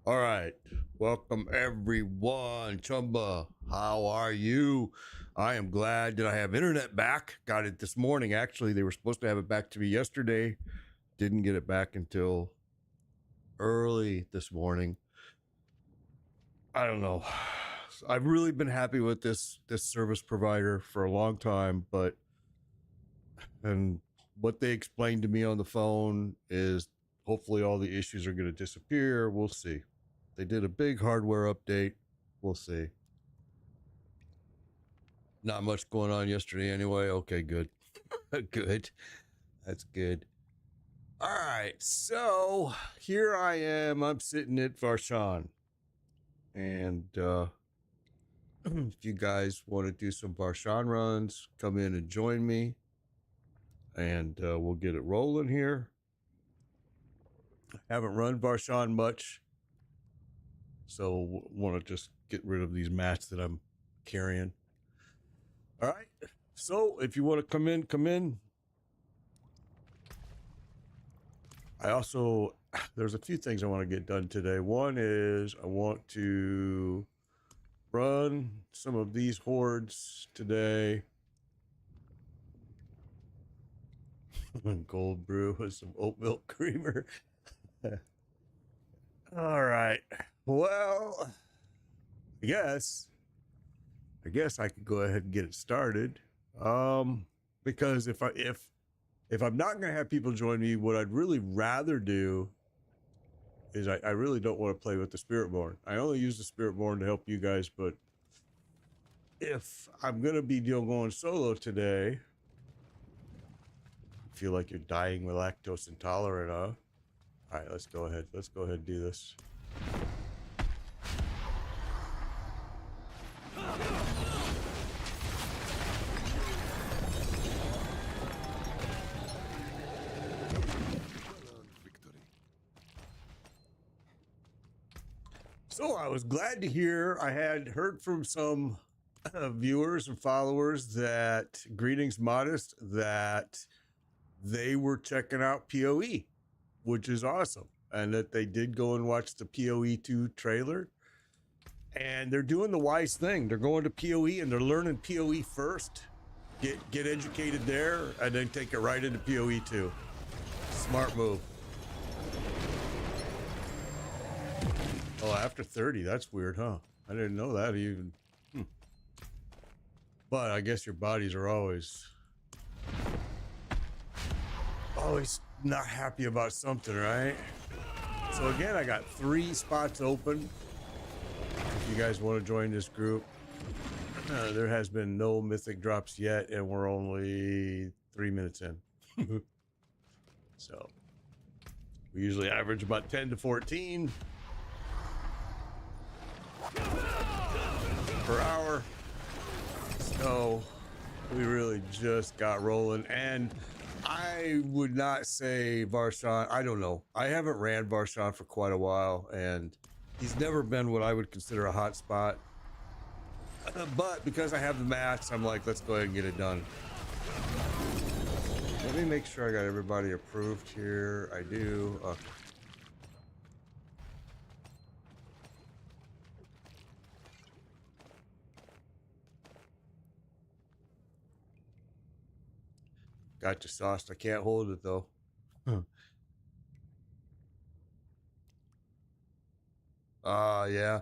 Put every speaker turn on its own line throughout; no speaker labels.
All right. Welcome, everyone. Chumba, how are you? I am glad that I have internet back. Got it this morning. Actually, they were supposed to have it back to me yesterday. Didn't get it back until early this morning. I don't know. I've really been happy with this service provider for a long time, and what they explained to me on the phone is hopefully all the issues are going to disappear. We'll see. They did a big hardware update. We'll see. Not much going on yesterday anyway. Okay, good. Good. That's good. All right. So here I am. I'm sitting at Varshan. And if you guys want to do some Varshan runs, come in and join me. And we'll get it rolling here. Haven't run Varshan much. So want to just get rid of these mats that I'm carrying. All right. So if you want to come in. There's a few things I want to get done today. One is I want to run some of these hordes today. Cold brew with some oat milk creamer. All right. Well, I guess I could go ahead and get it started. Because if I'm not going to have people join me, what I'd really rather do is I really don't want to play with the Spiritborn. I only use the Spiritborn to help you guys, but if I'm going to be going solo today, I feel like you're dying with lactose intolerant, huh? All right, let's go ahead and do this. So I was glad to hear I had heard from some viewers and followers that Greetings Modest that they were checking out PoE, which is awesome, and that they did go and watch the PoE 2 trailer, and they're doing the wise thing. They're going to PoE and they're learning PoE first, get educated there, and then take it right into PoE 2. Smart move. Oh, after 30, that's weird, huh? I didn't know that even. But I guess your bodies are always not happy about something, right? So again, I got 3 spots open. If you guys want to join this group, there has been no mythic drops yet, and we're only 3 minutes in. So we usually average about 10 to 14 per hour. So we really just got rolling, and I would not say Varshan. I don't know. I haven't ran Varshan for quite a while, and he's never been what I would consider a hot spot. But because I have the mats, I'm like, let's go ahead and get it done. Let me make sure I got everybody approved here. I do. Got you sauced. I can't hold it though. Yeah.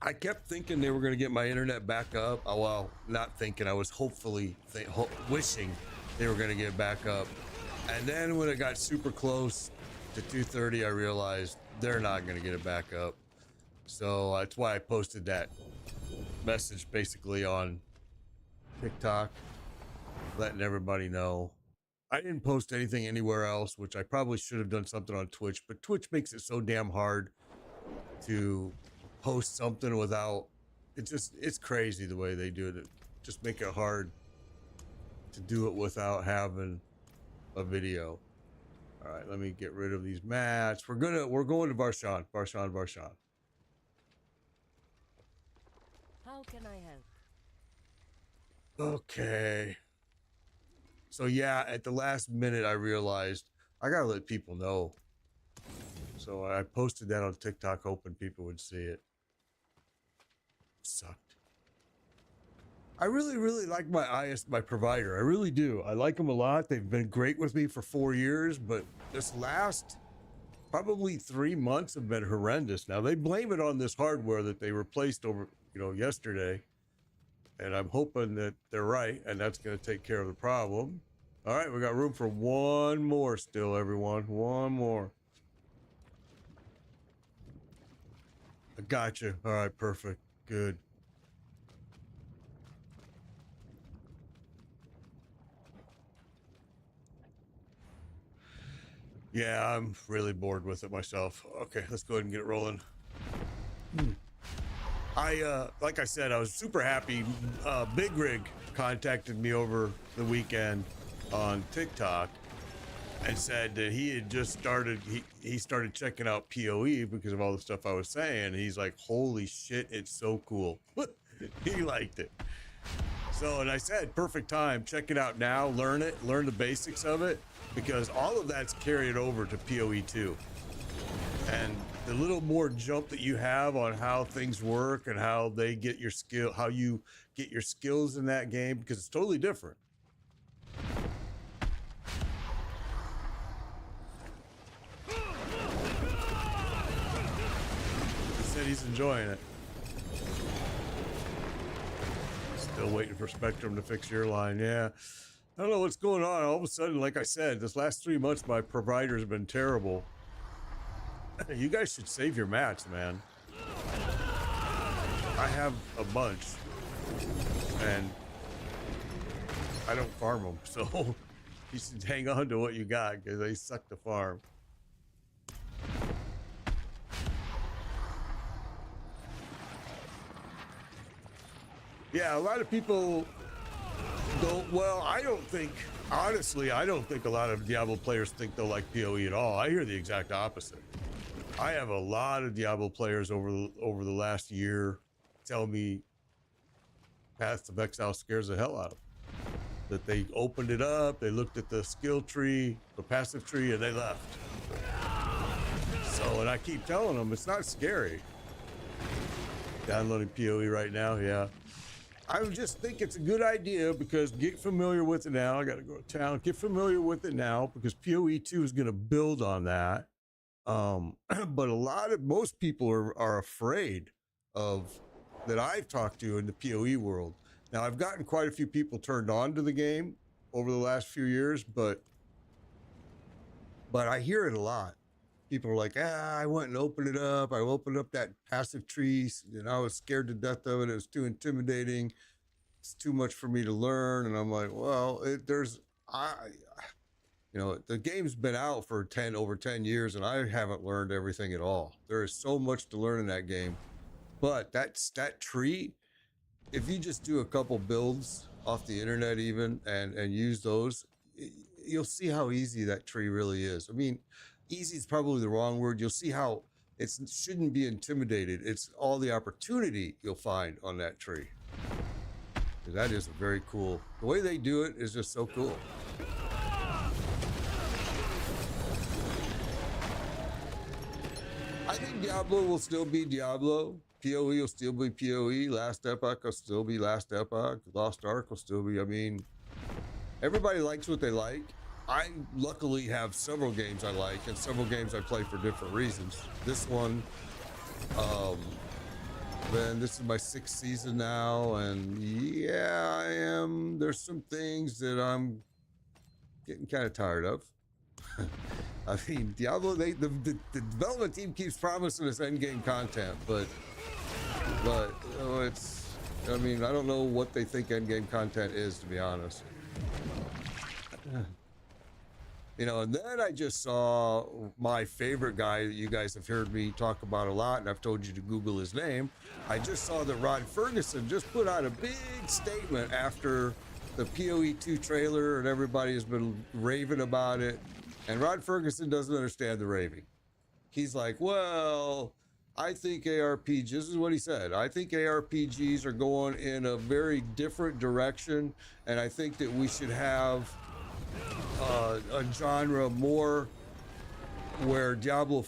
I kept thinking they were going to get my internet back up. Well, not thinking. I was hopefully wishing they were going to get back up. And then when it got super close to 2:30, I realized they're not going to get it back up. So that's why I posted that message basically on TikTok, letting everybody know. I didn't post anything anywhere else, which I probably should have done something on Twitch, but Twitch makes it so damn hard to post something without it's crazy the way they do it. Just make it hard to do it without having a video. All right, let me get rid of these mats. We're going to Varshan.
How can I help?
Okay. So yeah, at the last minute I realized I gotta let people know. So I posted that on TikTok, hoping people would see it. Sucked. I really like my provider. I really do. I like them a lot. They've been great with me for 4 years, but this last probably 3 months have been horrendous. Now they blame it on this hardware that they replaced over, yesterday. And I'm hoping that they're right, and that's going to take care of the problem. All right, we got room for one more still, everyone. One more. I got you. All right, perfect. Good. Yeah, I'm really bored with it myself. Okay, let's go ahead and get it rolling. Like I said, I was super happy. Big Rig contacted me over the weekend on TikTok and said that he had just started, he started checking out PoE because of all the stuff I was saying. He's like, holy shit, it's so cool. He liked it. So, and I said, perfect time, check it out now, learn it, learn the basics of it, because all of that's carried over to PoE 2. And the little more jump that you have on how things work and how they get your skill, how you get your skills in that game, because it's totally different. He said he's enjoying it. Still waiting for Spectrum to fix your line. Yeah. I don't know what's going on. All of a sudden, like I said, this last 3 months, my provider's been terrible. You guys should save your mats, man. I have a bunch, and I don't farm them, so you should hang on to what you got because they suck to farm. Yeah, a lot of people don't. Well, I don't think, honestly, I don't think a lot of Diablo players think they'll like PoE at all. I hear the exact opposite. I have a lot of Diablo players over the last year tell me Path of Exile scares the hell out of them. That they opened it up, they looked at the skill tree, the passive tree, and they left. So, and I keep telling them it's not scary. Downloading PoE right now, yeah. I just think it's a good idea because get familiar with it now. I got to go to town. Get familiar with it now because PoE 2 is going to build on that. But most people are afraid of that I've talked to in the PoE world. Now I've gotten quite a few people turned on to the game over the last few years, but I hear it a lot. People are like, I went and opened it up. I opened up that passive tree and I was scared to death of it. It was too intimidating. It's too much for me to learn. And I'm like, well, the game's been out for over 10 years and I haven't learned everything at all. There is so much to learn in that game. But that tree, if you just do a couple builds off the internet even and use those, you'll see how easy that tree really is. I mean, easy is probably the wrong word. You'll see how it shouldn't be intimidated. It's all the opportunity you'll find on that tree. That is very cool. The way they do it is just so cool. I think Diablo will still be Diablo. PoE will still be PoE. Last Epoch will still be Last Epoch. Lost Ark will still be, I mean, everybody likes what they like. I luckily have several games I like and several games I play for different reasons. This one, then this is my 6th season now, and yeah, I am. There's some things that I'm getting kind of tired of. I mean, Diablo, the development team keeps promising us endgame content, but it's, I mean, I don't know what they think endgame content is, to be honest. And then I just saw my favorite guy that you guys have heard me talk about a lot, and I've told you to Google his name. I just saw that Rod Ferguson just put out a big statement after the PoE 2 trailer, and everybody has been raving about it. And Rod Ferguson doesn't understand the raving. He's like, well, I think ARPGs, this is what he said, I think ARPGs are going in a very different direction, and I think that we should have a genre more where Diablo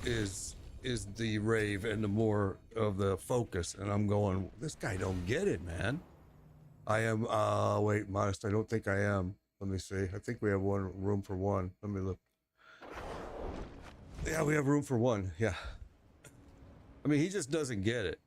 is the rave and the more of the focus, and I'm going, this guy don't get it, man. I am wait, modest, I don't think I am. Let me see. I think we have room for one. Let me look. Yeah, we have room for one. Yeah. I mean, he just doesn't get it.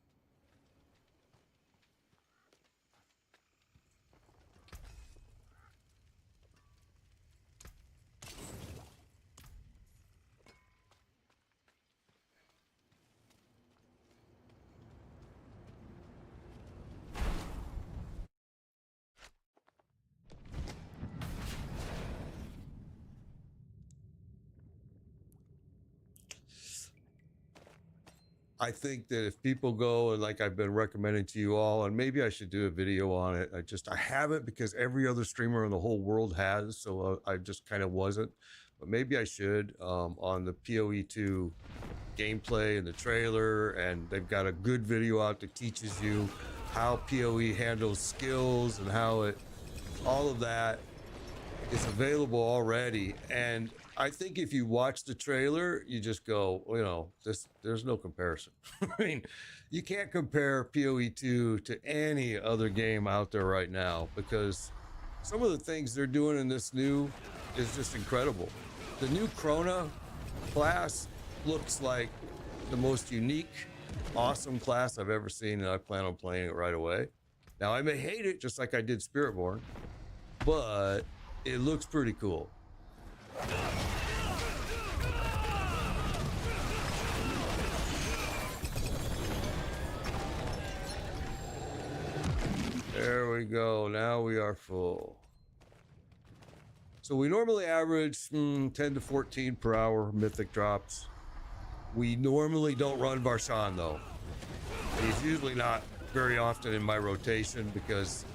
I think that if people go and like I've been recommending to you all, and maybe I should do a video on it. I haven't because every other streamer in the whole world has, so I just kind of wasn't. But maybe I should on the PoE2 gameplay and the trailer, and they've got a good video out that teaches you how PoE handles skills and how it, all of that is available already. And I think if you watch the trailer, you just go, you know, there's no comparison. I mean, you can't compare PoE2 to any other game out there right now because some of the things they're doing in this new is just incredible. The new Krona class looks like the most unique, awesome class I've ever seen, and I plan on playing it right away. Now, I may hate it just like I did Spiritborn, but it looks pretty cool. There we go. Now we are full. So we normally average 10 to 14 per hour mythic drops. We normally don't run Varshan though. He's usually not very often in my rotation because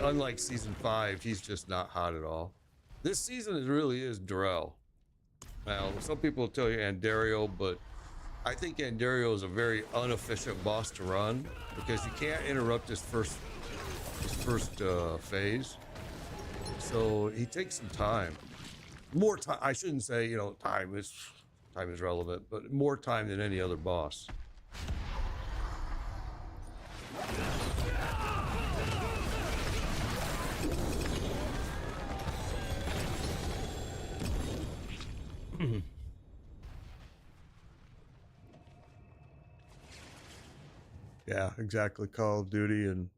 unlike season 5, he's just not hot at all. This season it really is Durrell. Now, some people will tell you Andario, but I think Andario is a very inefficient boss to run because you can't interrupt his first phase. So he takes some time. More time. I shouldn't say, you know, time is relevant, but more time than any other boss. Yeah, exactly. Call of Duty and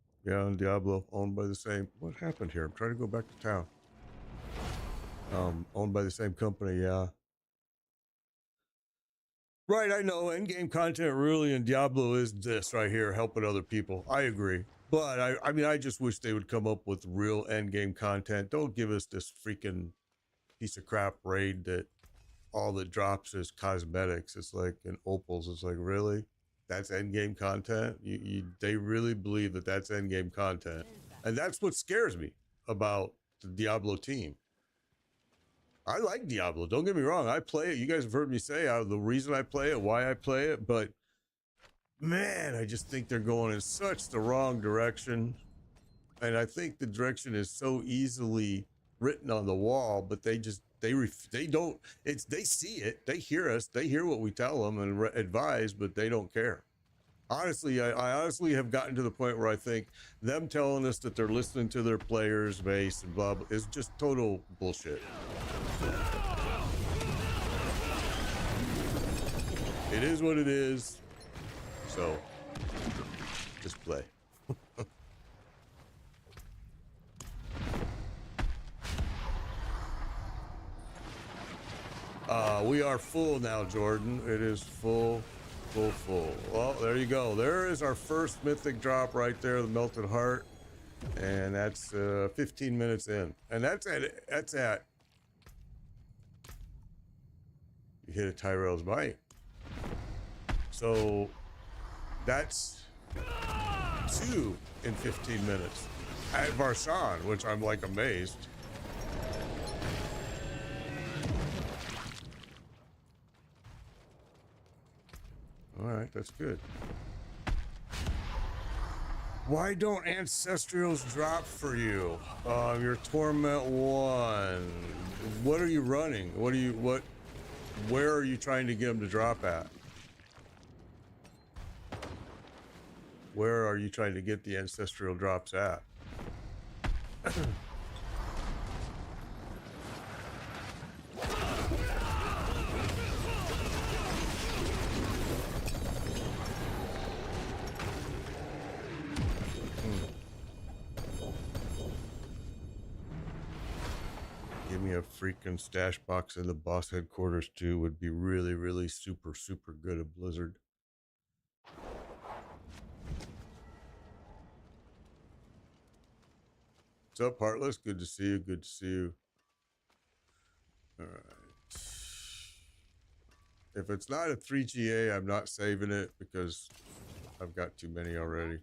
Diablo owned by the same. What happened here? I'm trying to go back to town. Owned by the same company. Yeah. Right, I know. Endgame content really in Diablo is this right here, helping other people. I agree. But I mean, I just wish they would come up with real endgame content. Don't give us this freaking piece of crap raid that all that drops is cosmetics. It's like in opals. It's like, really? That's endgame content? They really believe that that's endgame content. And that's what scares me about the Diablo team. I like Diablo. Don't get me wrong. I play it. You guys have heard me say the reason I play it, why I play it. But man, I just think they're going in such the wrong direction. And I think the direction is so easily written on the wall, but they don't, they see it, they hear us, they hear what we tell them and advise, but they don't care. Honestly, I honestly have gotten to the point where I think them telling us that they're listening to their players base and blah, blah is just total bullshit. It is what it is. So just play. We are full now, Jordan. It is full. Well, there you go. There is our first mythic drop right there, the Melted Heart. And that's 15 minutes in. And that's at you hit a Tyrell's Might. So that's 2 in 15 minutes at Varshan, which I'm like amazed. All right, that's good. Why don't ancestrals drop for you? Your torment 1. What are you running? Where are you trying to get them to drop at? Where are you trying to get the ancestral drops at? Give me a freaking stash box in the boss headquarters too. Would be really, really super, super good at Blizzard. What's up, Heartless? Good to see you. Good to see you. All right. If it's not a 3GA, I'm not saving it because I've got too many already.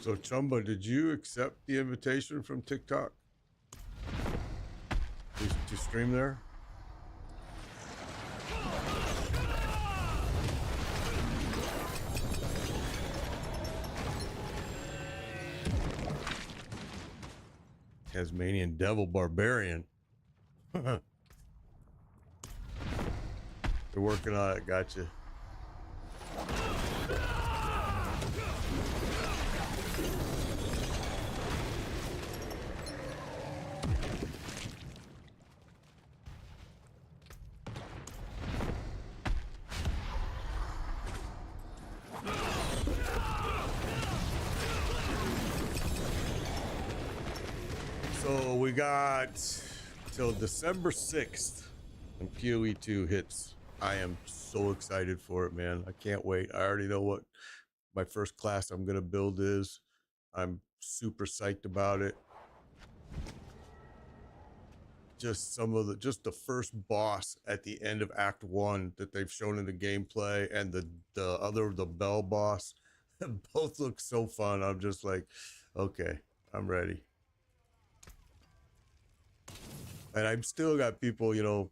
So Chumba, did you accept the invitation from TikTok to stream there? Tasmanian Devil Barbarian. They're working on it, gotcha. So we got till December 6th when PoE 2 hits. I am so excited for it, man. I can't wait. I already know what my first class I'm gonna build is. I'm super psyched about it. Just the first boss at the end of Act 1 that they've shown in the gameplay, and the Bell boss, both look so fun. I'm just like, okay, I'm ready. And I've still got people, you know,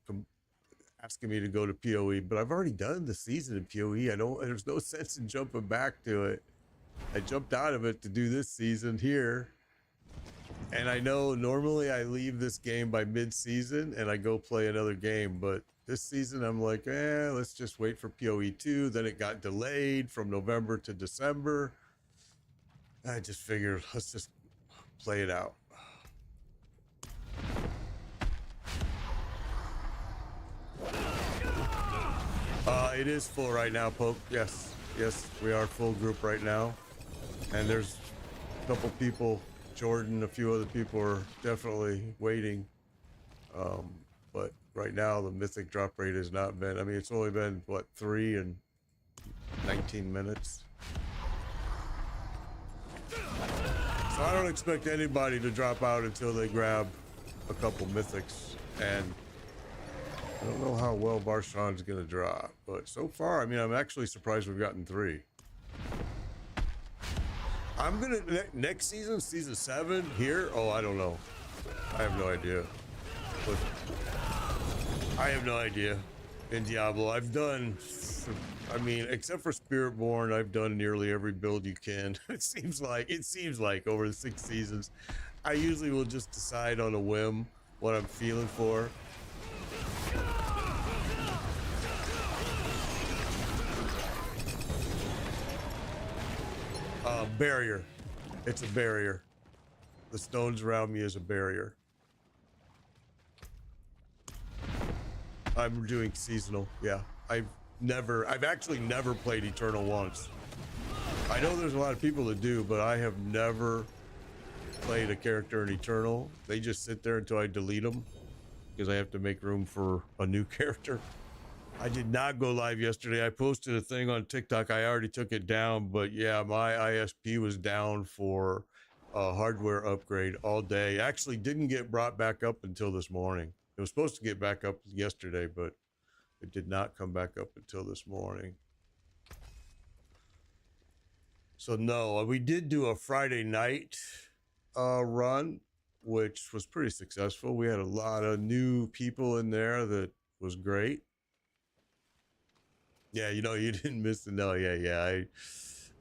asking me to go to PoE, but I've already done the season in PoE. There's no sense in jumping back to it. I jumped out of it to do this season here. And I know normally I leave this game by mid-season and I go play another game, but this season I'm like, let's just wait for PoE 2. Then it got delayed from November to December. I just figured, let's just play it out. It is full right now, Pope. Yes, we are full group right now. And there's a couple people, Jordan, a few other people are definitely waiting. But right now the Mythic drop rate has not been, I mean, it's only been, what, 3 and 19 minutes. So I don't expect anybody to drop out until they grab a couple Mythics. And I don't know how well Barshan's gonna drop, but so far, I mean, I'm actually surprised we've gotten 3. I'm gonna next season, season 7 here. Oh, I don't know. I have no idea. But I have no idea. In Diablo, I've done. I mean, except for Spiritborn, I've done nearly every build you can. It seems like over the 6 seasons, I usually will just decide on a whim what I'm feeling for. Barrier. It's a barrier. The stones around me is a barrier. I'm doing seasonal. Yeah. I've actually never played Eternal once. I know there's a lot of people that do, but I have never played a character in Eternal. They just sit there until I delete them because I have to make room for a new character. I did not go live yesterday. I posted a thing on TikTok. I already took it down, but yeah, my ISP was down for a hardware upgrade all day. Actually didn't get brought back up until this morning. It was supposed to get back up yesterday, but it did not come back up until this morning. So no, we did do a Friday night run, which was pretty successful. We had a lot of new people in there that was great. Yeah, you know, you didn't miss the no. Yeah.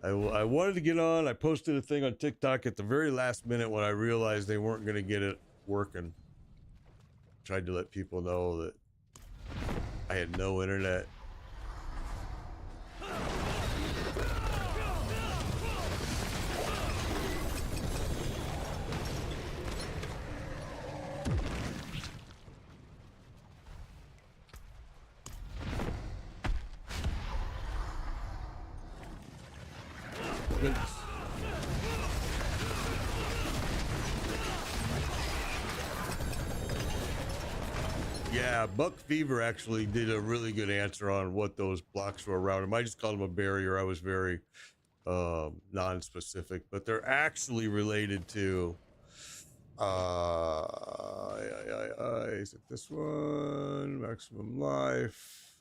I wanted to get on. I posted a thing on TikTok at the very last minute when I realized they weren't going to get it working. Tried to let people know that I had no internet. Yeah, Buck Fever actually did a really good answer on what those blocks were around him. I just called him a barrier. I was very non-specific, but they're actually related to is it this one? Maximum life.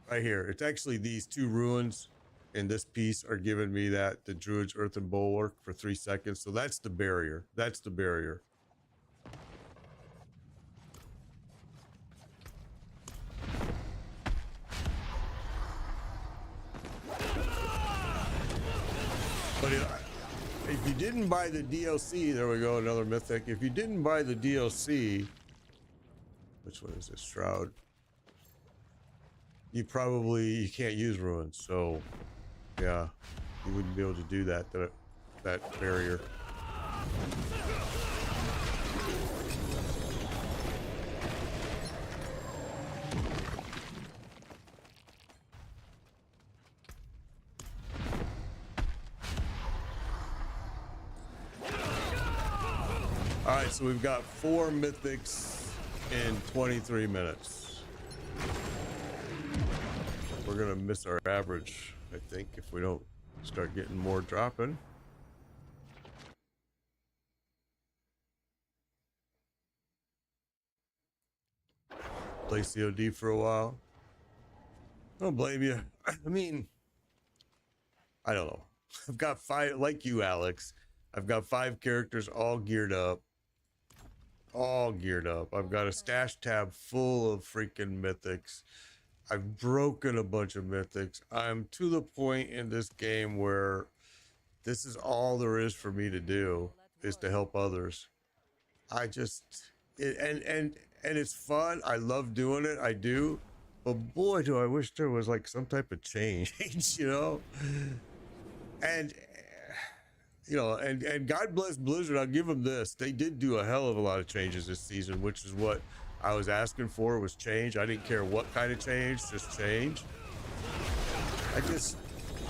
Right here. It's actually these two ruins in this piece are giving me that the Druid's Earthen Bulwark for 3 seconds. So that's the barrier. That's the barrier. But if you didn't buy the DLC, there we go, another Mythic. If you didn't buy the DLC, which one is this? Shroud. You can't use ruins, so yeah, you wouldn't be able to do that barrier. All right, so we've got 4 mythics in 23 minutes. We're gonna miss our average, I think, if we don't start getting more dropping. Play COD for a while. I don't blame you. I mean, I don't know. I've got 5, like you, Alex. I've got 5 characters all geared up. I've got a stash tab full of freaking mythics. I've broken a bunch of mythics. I'm to the point in this game where this is all there is for me to do, is to help others. And it's fun. I love doing it. I do. But boy, do I wish there was like some type of change, you know? And you know, and God bless Blizzard. I'll give them this. They did do a hell of a lot of changes this season, which is what I was asking for, was change. I didn't care what kind of change, just change.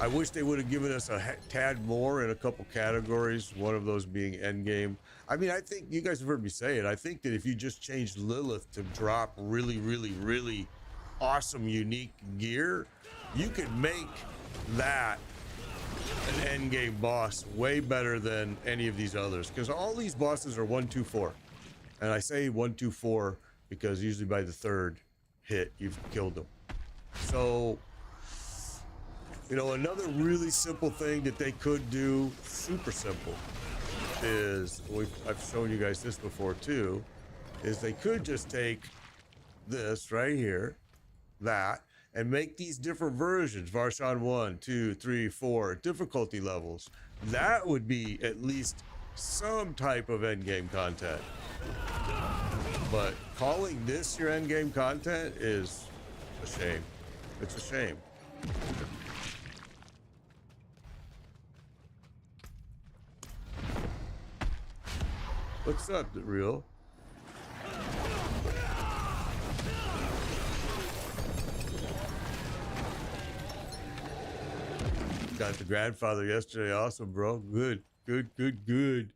I wish they would have given us a tad more in a couple categories, one of those being endgame. I mean, I think you guys have heard me say it. I think that if you just changed Lilith to drop really, really, really awesome, unique gear, you could make that an end game boss way better than any of these others, because all these bosses are 1, 2, 4, and I say 1, 2, 4 because usually by the 3rd hit you've killed them. So, you know, another really simple thing that they could do, super simple, is I've shown you guys this before too, is they could just take this right here, that, and make these different versions, Varshan 1, 2, 3, 4, difficulty levels. That would be at least some type of endgame content. But calling this your endgame content is a shame. It's a shame. What's up, real? Got the grandfather yesterday. Awesome, bro. Good, good, good, good.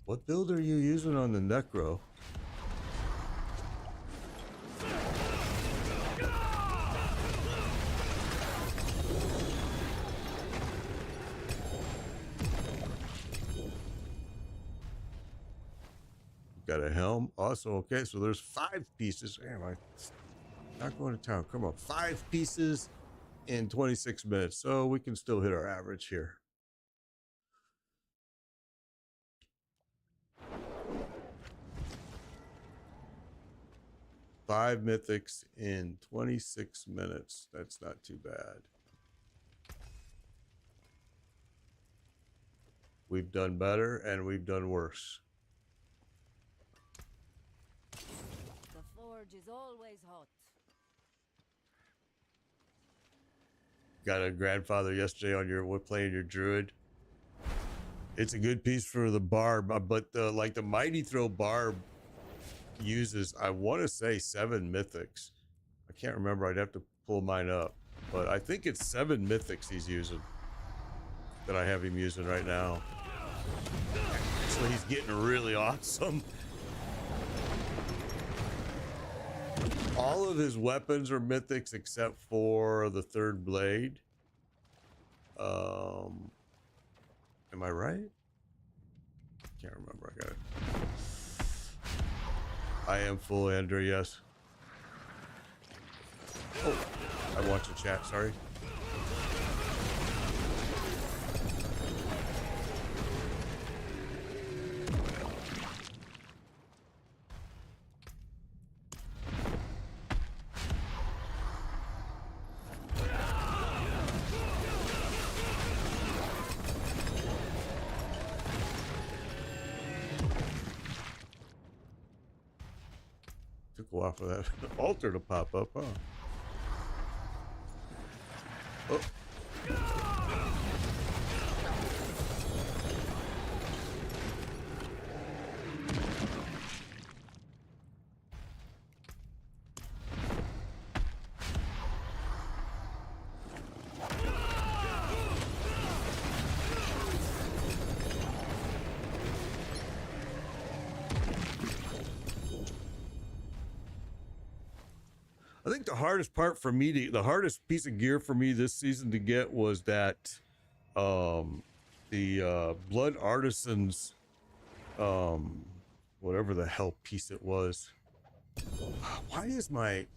What build are you using on the Necro? Got a helm. Also, okay, so there's 5 pieces. Damn, I'm not going to town. Come on, 5 pieces in 26 minutes. So we can still hit our average here. Five mythics in 26 minutes. That's not too bad. We've done better and we've done worse.
The forge is always hot.
Got a grandfather yesterday on your playing your druid. It's a good piece for the barb, but like the mighty throw barb uses, I want to say 7 mythics. I can't remember. I'd have to pull mine up, but I think it's 7 mythics he's using that I have him using right now. So he's getting really awesome. All of his weapons are mythics except for the 3rd blade. Am I right? Can't remember. I got it. I am full, Andrew. Yes. Oh, I watched the chat. Sorry. Took a while for that altar to pop up, huh? Oh. I think the hardest part for me the hardest piece of gear for me this season to get was that the Blood Artisans whatever the hell piece it was. Why is my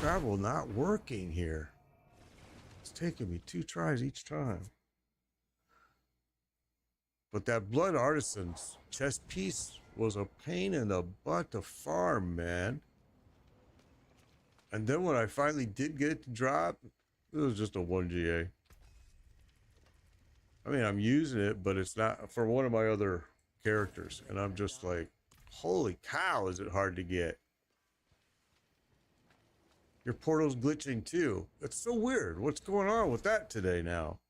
travel not working here? It's taking me 2 tries each time. But that Blood Artisans chest piece was a pain in the butt to farm, man. And then when I finally did get it to drop, it was just a 1GA. I mean, I'm using it, but it's not for one of my other characters. And I'm just like, holy cow, is it hard to get. Your portal's glitching too. That's so weird. What's going on with that today now?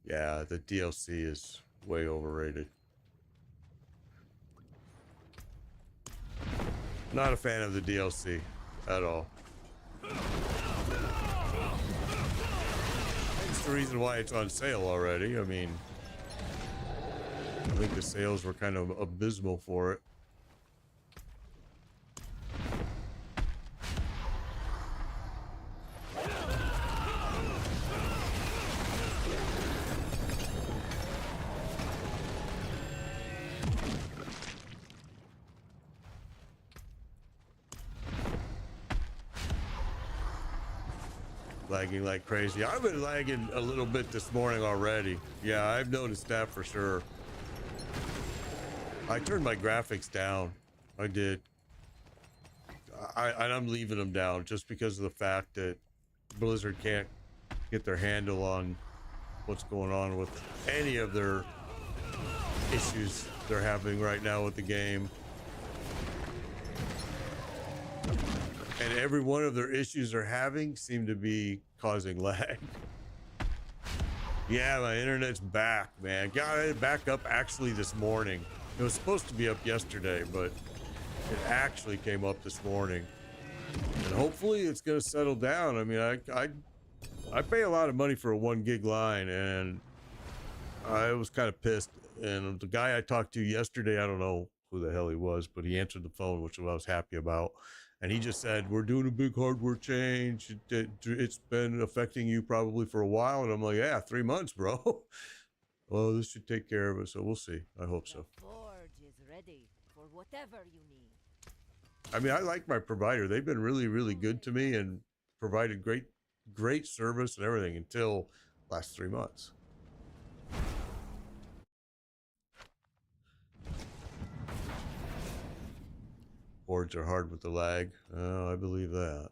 Yeah, the DLC is way overrated. Not a fan of the DLC at all. That's the reason why it's on sale already. I mean, I think the sales were kind of abysmal for it. Lagging like crazy. I've been lagging a little bit this morning already. Yeah, I've noticed that for sure. I turned my graphics down. I did. And I'm leaving them down just because of the fact that Blizzard can't get their handle on what's going on with any of their issues they're having right now with the game. and every one of their issues they're having seem to be causing lag. Yeah, my internet's back, man. Got it back up actually this morning. It was supposed to be up yesterday, but it actually came up this morning. And hopefully it's going to settle down. I mean, I pay a lot of money for a 1 gig line, and I was kind of pissed. And the guy I talked to yesterday, I don't know who the hell he was, but he answered the phone, which I was happy about. And he just said, we're doing a big hardware change. It's been affecting you probably for a while. And I'm like, yeah, 3 months, bro. Well, this should take care of it. So we'll see. I hope so.
The forge is ready for whatever you need.
I mean, I like my provider. They've been really, really good to me and provided great service and everything until last 3 months. Boards are hard with the lag. Oh, I believe that.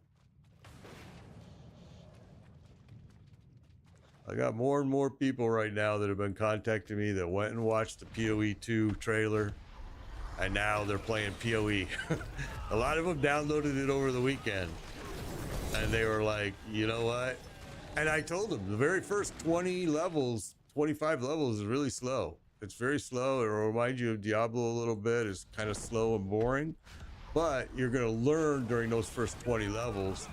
I got more and more people right now that have been contacting me that went and watched the PoE 2 trailer, and now they're playing PoE. A lot of them downloaded it over the weekend, and they were like, you know what? And I told them the very first 20 levels, 25 levels is really slow. It's very slow. It'll remind you of Diablo a little bit. It's kind of slow and boring, but you're going to learn during those first 20 levels.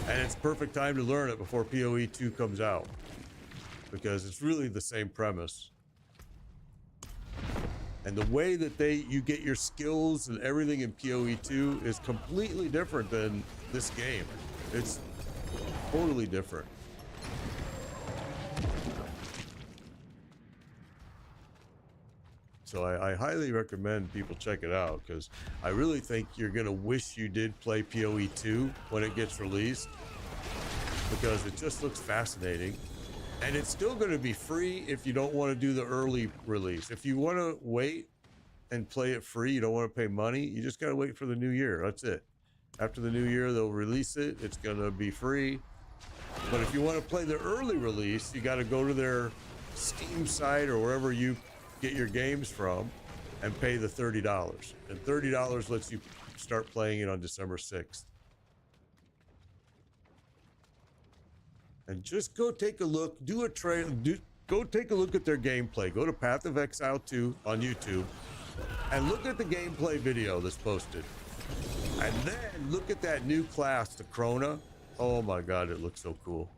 And it's perfect time to learn it before PoE 2 comes out, because it's really the same premise. And the way that you get your skills and everything in PoE 2 is completely different than this game. It's totally different. So I highly recommend people check it out, because I really think you're going to wish you did play PoE 2 when it gets released, because it just looks fascinating. And it's still going to be free if you don't want to do the early release. If you want to wait and play it free, you don't want to pay money, you just got to wait for the new year. That's it. After the new year, they'll release it. It's going to be free. But if you want to play the early release, you got to go to their Steam site or wherever you get your games from and pay the $30. And $30 lets you start playing it on December 6th. And just go take a look, go take a look at their gameplay. Go to Path of Exile 2 on YouTube and look at the gameplay video that's posted. And then look at that new class, the Krona. Oh my God, it looks so cool.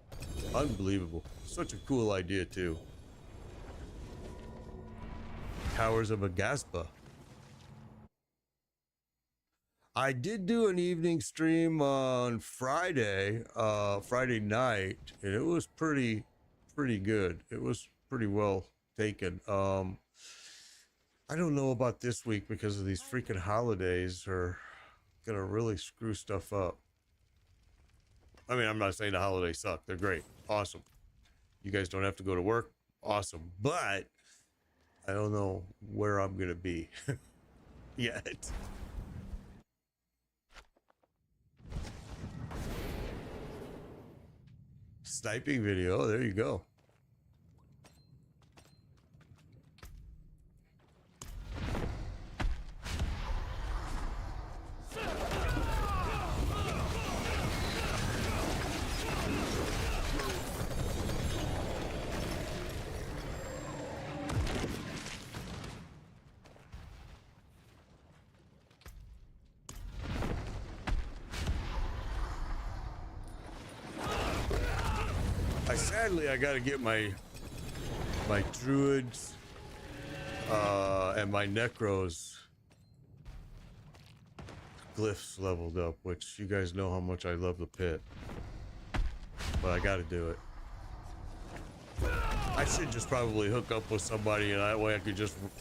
Unbelievable. Such a cool idea too. Towers of Agaspa. I did do an evening stream on Friday night, and it was pretty good. It was pretty well taken. I don't know about this week, because of these freaking holidays are gonna really screw stuff up. I mean, I'm not saying the holidays suck. They're great. Awesome. You guys don't have to go to work. Awesome. But I don't know where I'm gonna be yet. Sniping video. Oh, there you go. Sadly, I got to get my druids and my necros glyphs leveled up, which you guys know how much I love the pit, but I got to do it. I should just probably hook up with somebody, and that way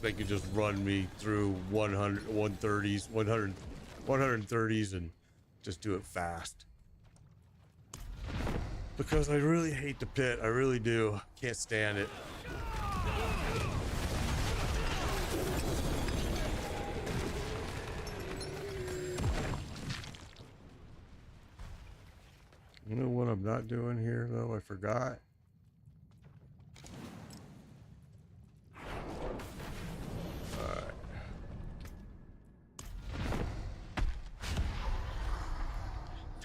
they could just run me through 130s and just do it fast. Because I really hate the pit. I really do. Can't stand it. You know what I'm not doing here, though? I forgot. All right.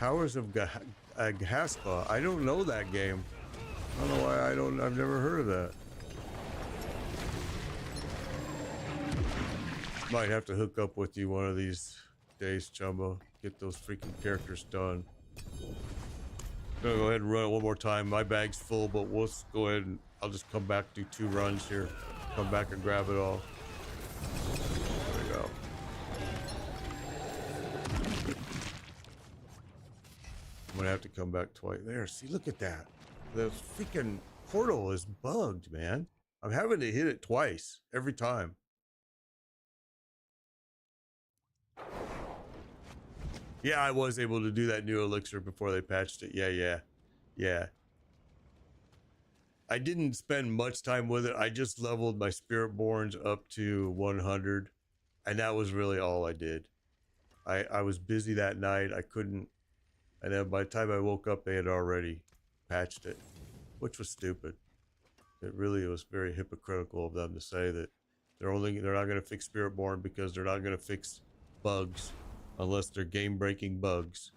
Towers of Gaspa. I don't know that game. I don't know why I've never heard of that. Might have to hook up with you one of these days, Chumbo. Get those freaking characters done. I'm gonna go ahead and run it one more time. My bag's full, but we'll go ahead and I'll just come back, do 2 runs here. Come back and grab it all. There we go. I'm gonna have to come back twice. There, see, look at that. The freaking portal is bugged, man. I'm having to hit it twice every time. Yeah, I was able to do that new elixir before they patched it. Yeah. I didn't spend much time with it. I just leveled my Spiritborns up to 100, and that was really all I did. I was busy that night. I couldn't, and then by the time I woke up, they had already patched it, which was stupid. It really was very hypocritical of them to say that they're not going to fix Spiritborn because they're not going to fix bugs unless they're game-breaking bugs.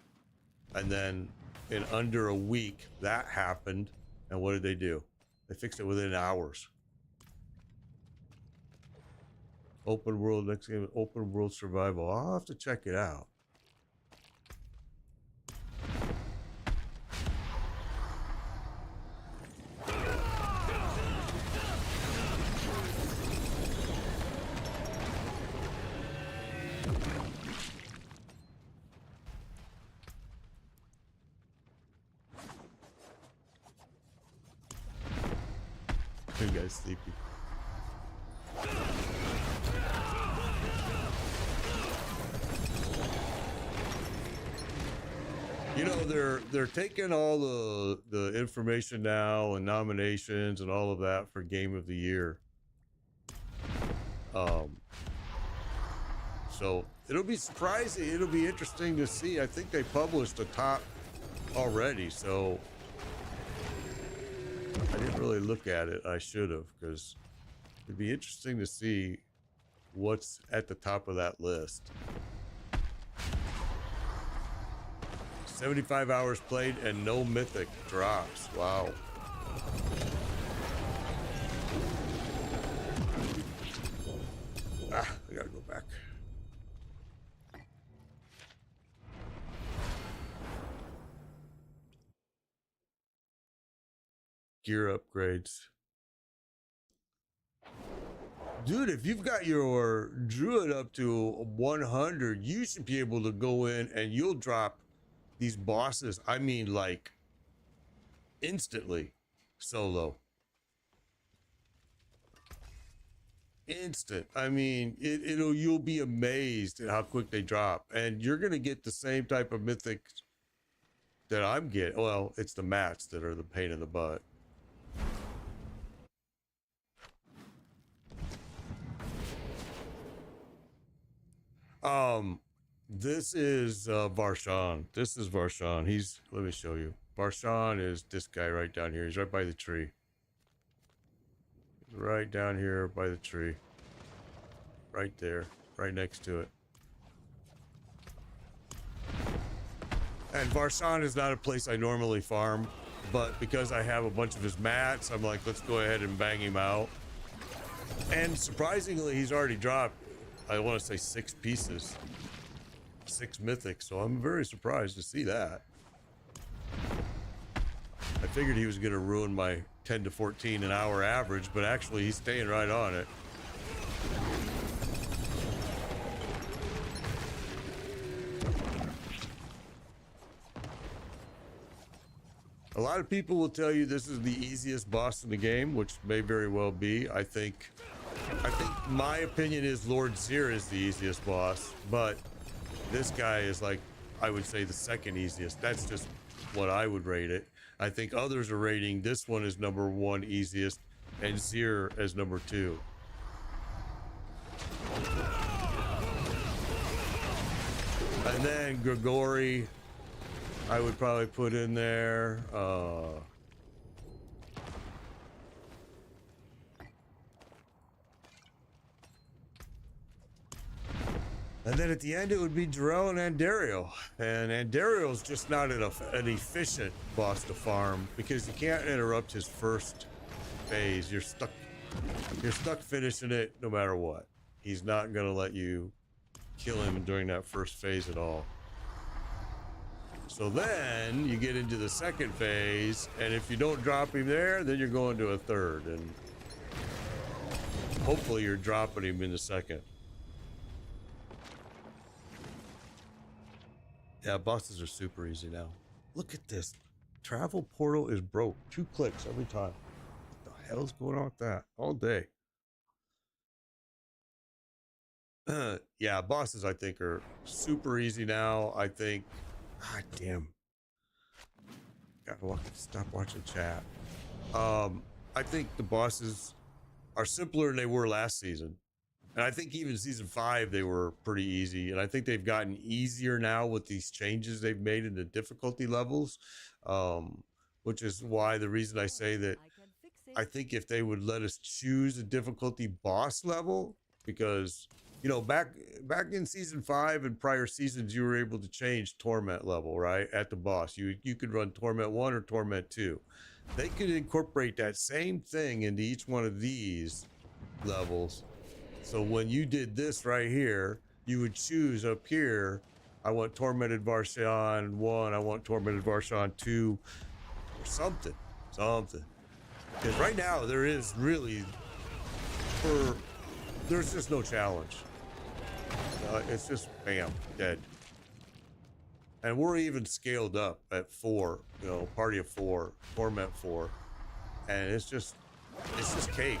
And then in under a week, that happened, and what did they do? They fixed it within hours. Open world, next game, open world survival. I'll have to check it out. You guys sleepy. You know, they're taking all the information now and nominations and all of that for Game of the Year. So it'll be surprising. It'll be interesting to see. I think they published a top already, so I didn't really look at it. I should have, because it'd be interesting to see what's at the top of that list. 75 hours played and no mythic drops. Wow. I gotta go back. Gear upgrades. Dude, if you've got your druid up to 100, you should be able to go in and you'll drop these bosses. I mean, like, instantly. Solo. Instant. I mean, you'll be amazed at how quick they drop. And you're going to get the same type of mythic that I'm getting. Well, it's the mats that are the pain in the butt. This is Varshan. This is Varshan. Let me show you. Varshan is this guy right down here. He's right by the tree. He's right down here by the tree. Right there. Right next to it. And Varshan is not a place I normally farm, but because I have a bunch of his mats, I'm like, let's go ahead and bang him out. And surprisingly, he's already dropped, I want to say 6 pieces. 6 mythics, so I'm very surprised to see that. I figured he was going to ruin my 10 to 14 an hour average, but actually he's staying right on it. A lot of people will tell you this is the easiest boss in the game, which may very well be. I think my opinion is Lord Zir is the easiest boss, but this guy is, like, I would say the second easiest. That's just what I would rate it. I think others are rating this one as number 1 easiest and Zir as number 2. And then Grigori, I would probably put in there. And then at the end, it would be Jarrell and Andario. And Andario's just not an efficient boss to farm because you can't interrupt his first phase. You're stuck finishing it no matter what. He's not going to let you kill him during that first phase at all. So then you get into the second phase, and if you don't drop him there, then you're going to a third. And hopefully you're dropping him in the second. Yeah, bosses are super easy now. Look at this. Travel portal is broke. 2 clicks every time. What the hell's going on with that? All day. Yeah, bosses I think are super easy now. I think, god damn. Gotta stop watching chat. I think the bosses are simpler than they were last season. And I think even season 5, they were pretty easy. And I think they've gotten easier now with these changes they've made in the difficulty levels. Which is why the reason I say that I think if they would let us choose a difficulty boss level, because, you know, back in season 5 and prior seasons, you were able to change torment level, right? At the boss, you could run torment 1 or torment 2. They could incorporate that same thing into each one of these levels. So when you did this right here, you would choose up here, I want Tormented Varshan 1, I want Tormented Varshan 2, or something. Because right now there is really, there's just no challenge. It's just bam, dead. And we're even scaled up at 4, you know, party of 4, Torment 4. And it's just cake.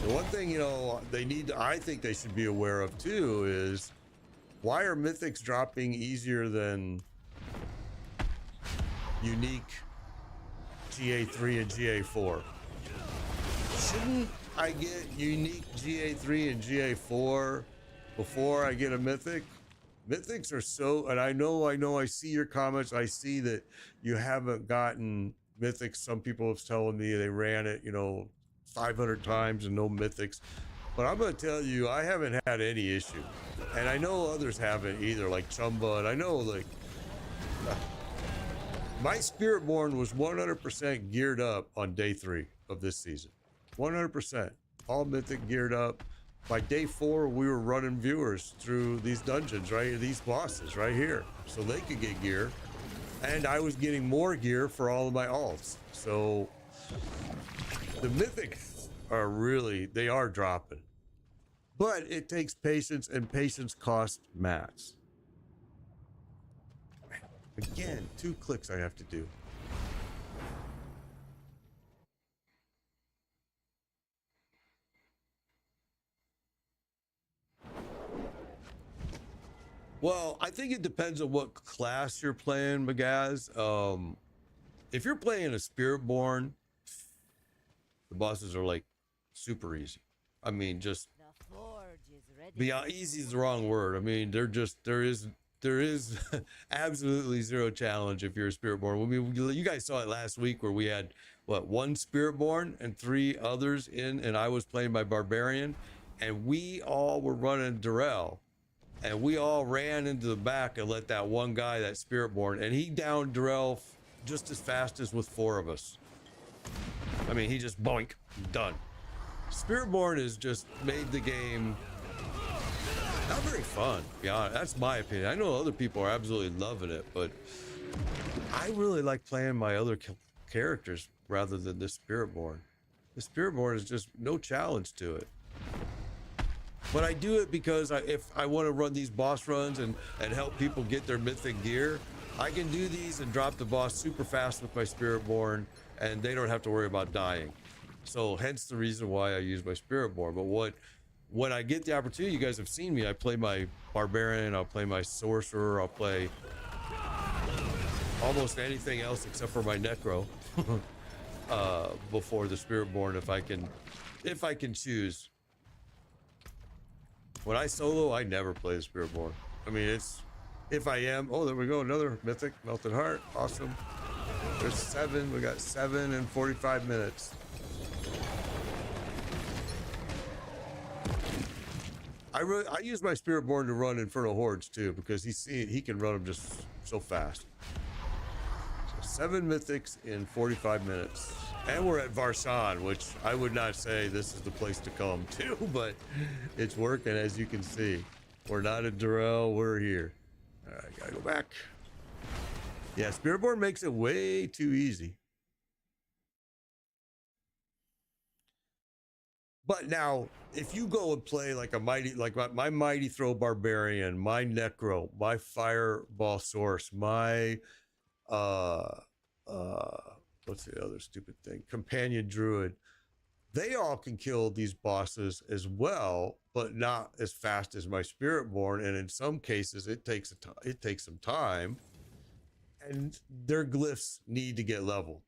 The one thing, you know, I think they should be aware of too is, why are mythics dropping easier than unique GA3 and GA4? Shouldn't I get unique GA3 and GA4 before I get a mythic? Mythics are so, and I know I see your comments. I see that you haven't gotten mythics. Some people have telling me they ran it, you know, 500 times and no mythics. But I'm going to tell you, I haven't had any issue. And I know others haven't either, like Chumba. And I know, like, my Spiritborn was 100% geared up on day 3 of this season. 100%. All mythic geared up. By day 4, we were running viewers through these dungeons, right? These bosses right here. So they could get gear. And I was getting more gear for all of my alts. So the mythics are really, they are dropping. But it takes patience, and patience costs mats. Again, 2 clicks I have to do. Well, I think it depends on what class you're playing, Magaz. If you're playing a Spiritborn, the bosses are like super easy. I mean, just beyond easy is the wrong word. I mean, there is absolutely zero challenge if you're a Spiritborn. I mean, you guys saw it last week where we had what, 1 Spiritborn and 3 others in, and I was playing my Barbarian, and we all were running Darrell. And we all ran into the back and let that one guy, that Spiritborn, and he downed Darrell just as fast as with 4 of us. I mean, he just boink, done. Spiritborn has just made the game not very fun, to be honest. That's my opinion. I know other people are absolutely loving it, but I really like playing my other characters rather than this Spiritborn. The Spiritborn is just no challenge to it. But I do it because if I want to run these boss runs and help people get their mythic gear, I can do these and drop the boss super fast with my Spiritborn, and they don't have to worry about dying. So hence the reason why I use my Spiritborn. But when I get the opportunity, you guys have seen me, I play my Barbarian, I'll play my Sorcerer, I'll play almost anything else except for my Necro before the Spiritborn, if I can choose. When I solo, I never play the Spiritborn. I mean, it's, if I am, oh, there we go, another Mythic, Melted Heart, awesome. There's 7, we got 7 in 45 minutes. I use my Spiritborn to run Infernal Hordes too, because he can run them just so fast. So 7 mythics in 45 minutes. And we're at Varshan, which I would not say this is the place to come to, but it's working, as you can see. We're not at Durrell, we're here. All right, gotta go back. Yeah, Spiritborn makes it way too easy. But now, if you go and play like a mighty, like my Mighty Throw Barbarian, my Necro, my Fireball Source, my what's the other stupid thing? Companion Druid. They all can kill these bosses as well, but not as fast as my Spiritborn. And in some cases, it takes some time, and their glyphs need to get leveled.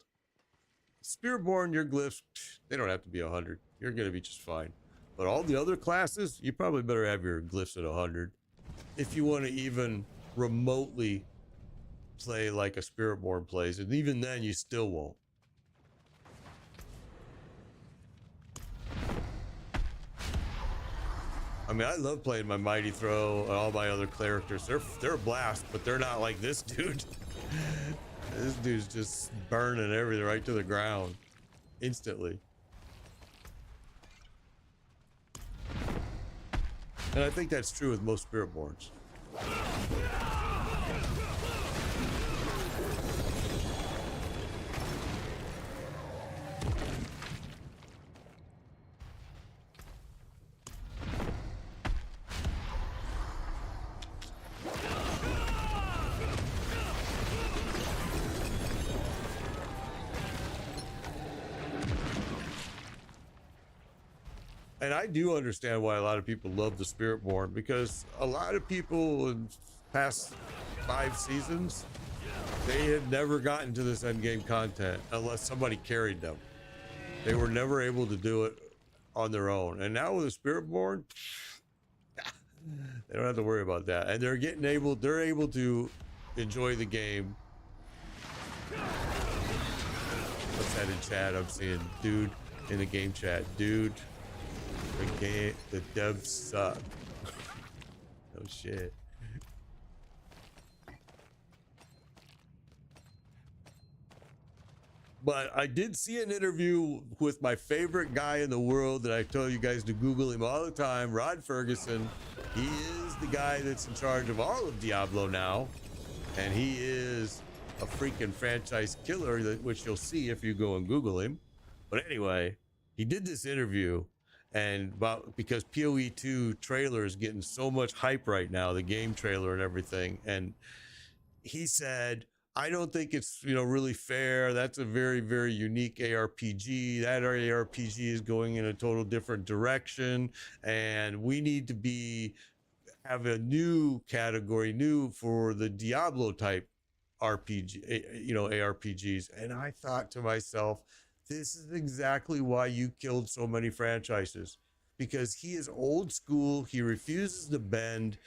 Spiritborn, your glyphs, they don't have to be 100. You're going to be just fine. But all the other classes, you probably better have your glyphs at 100 if you want to even remotely play like a Spiritborn plays. And even then, you still won't. I mean, I love playing my Mighty Throw and all my other characters. They're a blast, but they're not like this dude. This dude's just burning everything right to the ground instantly. And I think that's true with most Spiritborns. And I do understand why a lot of people love the Spiritborn, because a lot of people in past 5 seasons, they had never gotten to this endgame content unless somebody carried them. They were never able to do it on their own. And now with the Spiritborn, they don't have to worry about that. And they're able to enjoy the game. What's that in chat? I'm seeing dude in the game chat. Dude. The devs suck. Oh shit. But I did see an interview with my favorite guy in the world that I tell you guys to Google him all the time, Rod Ferguson. He is the guy that's in charge of all of Diablo now. And he is a freaking franchise killer, which you'll see if you go and Google him. But anyway, he did this interview. And because PoE 2 trailer is getting so much hype right now, the game trailer and everything. And he said, I don't think it's, really fair. That's a very, very unique ARPG. That ARPG is going in a total different direction. And we need to have a new category, new for the Diablo type RPG, ARPGs. And I thought to myself, this is exactly why you killed so many franchises, because he is old school. He refuses to bend.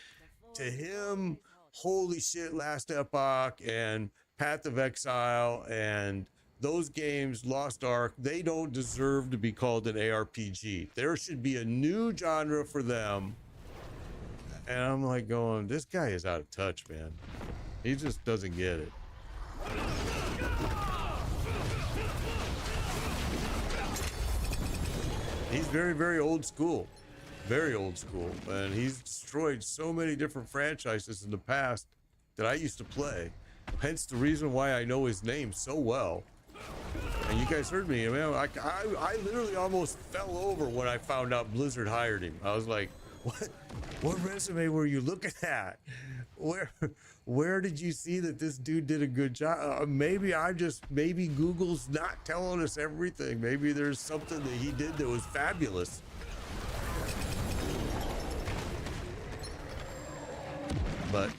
To him, holy shit, Last Epoch and Path of Exile and those games, Lost Ark, they don't deserve to be called an ARPG. There should be a new genre for them. And I'm like going, this guy is out of touch, man. He just doesn't get it. He's very, very old school. Very old school. And he's destroyed so many different franchises in the past that I used to play. Hence the reason why I know his name so well. And you guys heard me. I mean, I literally almost fell over when I found out Blizzard hired him. I was like, what resume were you looking at? Where did you see that this dude did a good job? Maybe Google's not telling us everything. Maybe there's something that he did that was fabulous. But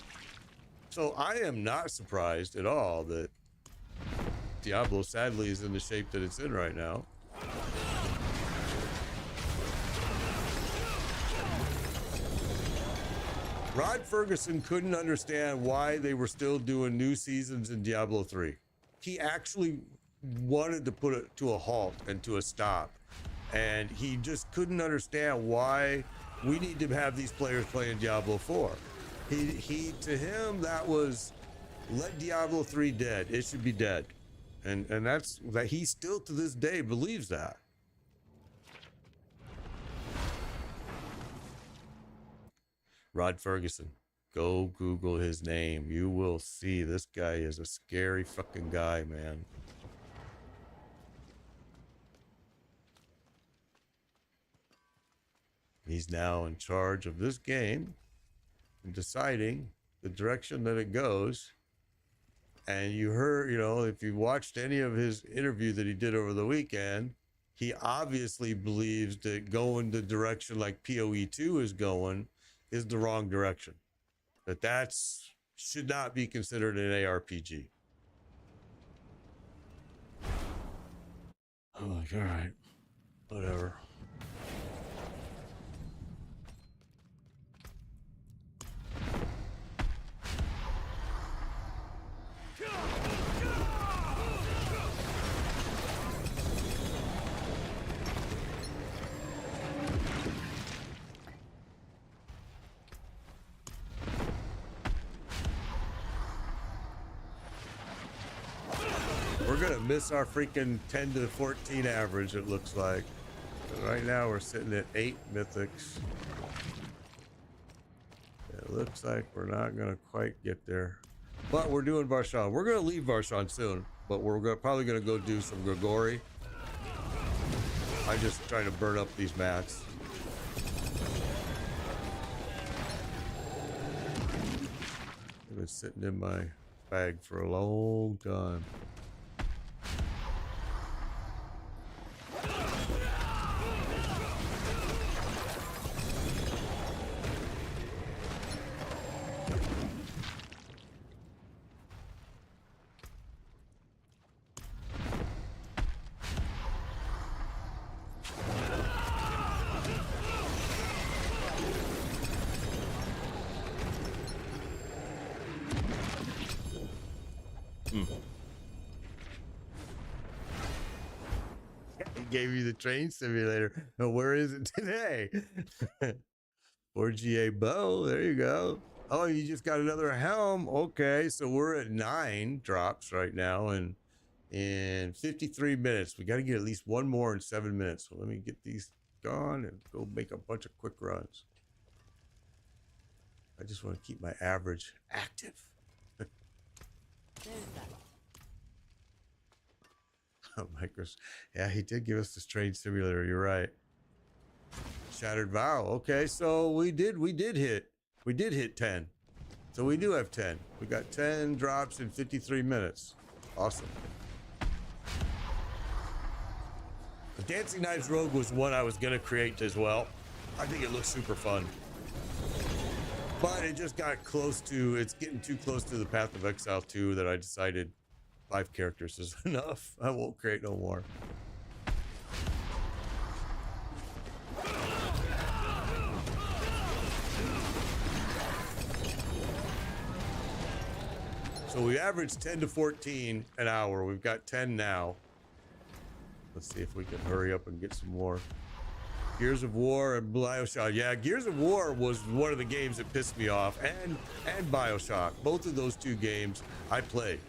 so I am not surprised at all that Diablo sadly is in the shape that it's in right now. Rod Ferguson couldn't understand why they were still doing new seasons in Diablo 3. He actually wanted to put it to a halt and to a stop. And he just couldn't understand why we need to have these players playing Diablo 4. He to him, that was, let Diablo 3 dead. It should be dead. And that's that, he still to this day believes that. Rod Ferguson, go Google his name. You will see this guy is a scary fucking guy, man. He's now in charge of this game and deciding the direction that it goes. And you heard, you know, if you watched any of his interview that he did over the weekend, he obviously believes that going the direction like PoE 2 is going is the wrong direction. That's should not be considered an ARPG. I'm like, all right, whatever. We're gonna miss our freaking 10 to 14 average, it looks like. Right now we're sitting at 8 mythics. It looks like we're not gonna quite get there, but we're doing Varshan. We're gonna leave Varshan soon, but we're probably gonna go do some Grigori. I'm just trying to burn up these mats. I've been sitting in my bag for a long time. Gave you the train simulator. Now, where is it today? 4GA bow. There you go. Oh, you just got another helm. Okay, so we're at 9 drops right now, and in 53 minutes. We got to get at least one more in 7 minutes. So let me get these gone and go make a bunch of quick runs. I just want to keep my average active. Oh, Micros. Yeah, he did give us this train simulator. You're right. Shattered Vow. Okay, so we did hit 10. So we do have 10. We got 10 drops in 53 minutes. Awesome. The Dancing Knives Rogue was one I was gonna create as well. I think it looks super fun. But it just got close to, it's getting too close to the Path of Exile 2 that I decided 5 characters is enough. I won't create no more. So we averaged 10 to 14 an hour. We've got 10 now. Let's see if we can hurry up and get some more. Gears of War and Bioshock. Yeah, Gears of War was one of the games that pissed me off, and Bioshock. Both of those 2 games I played.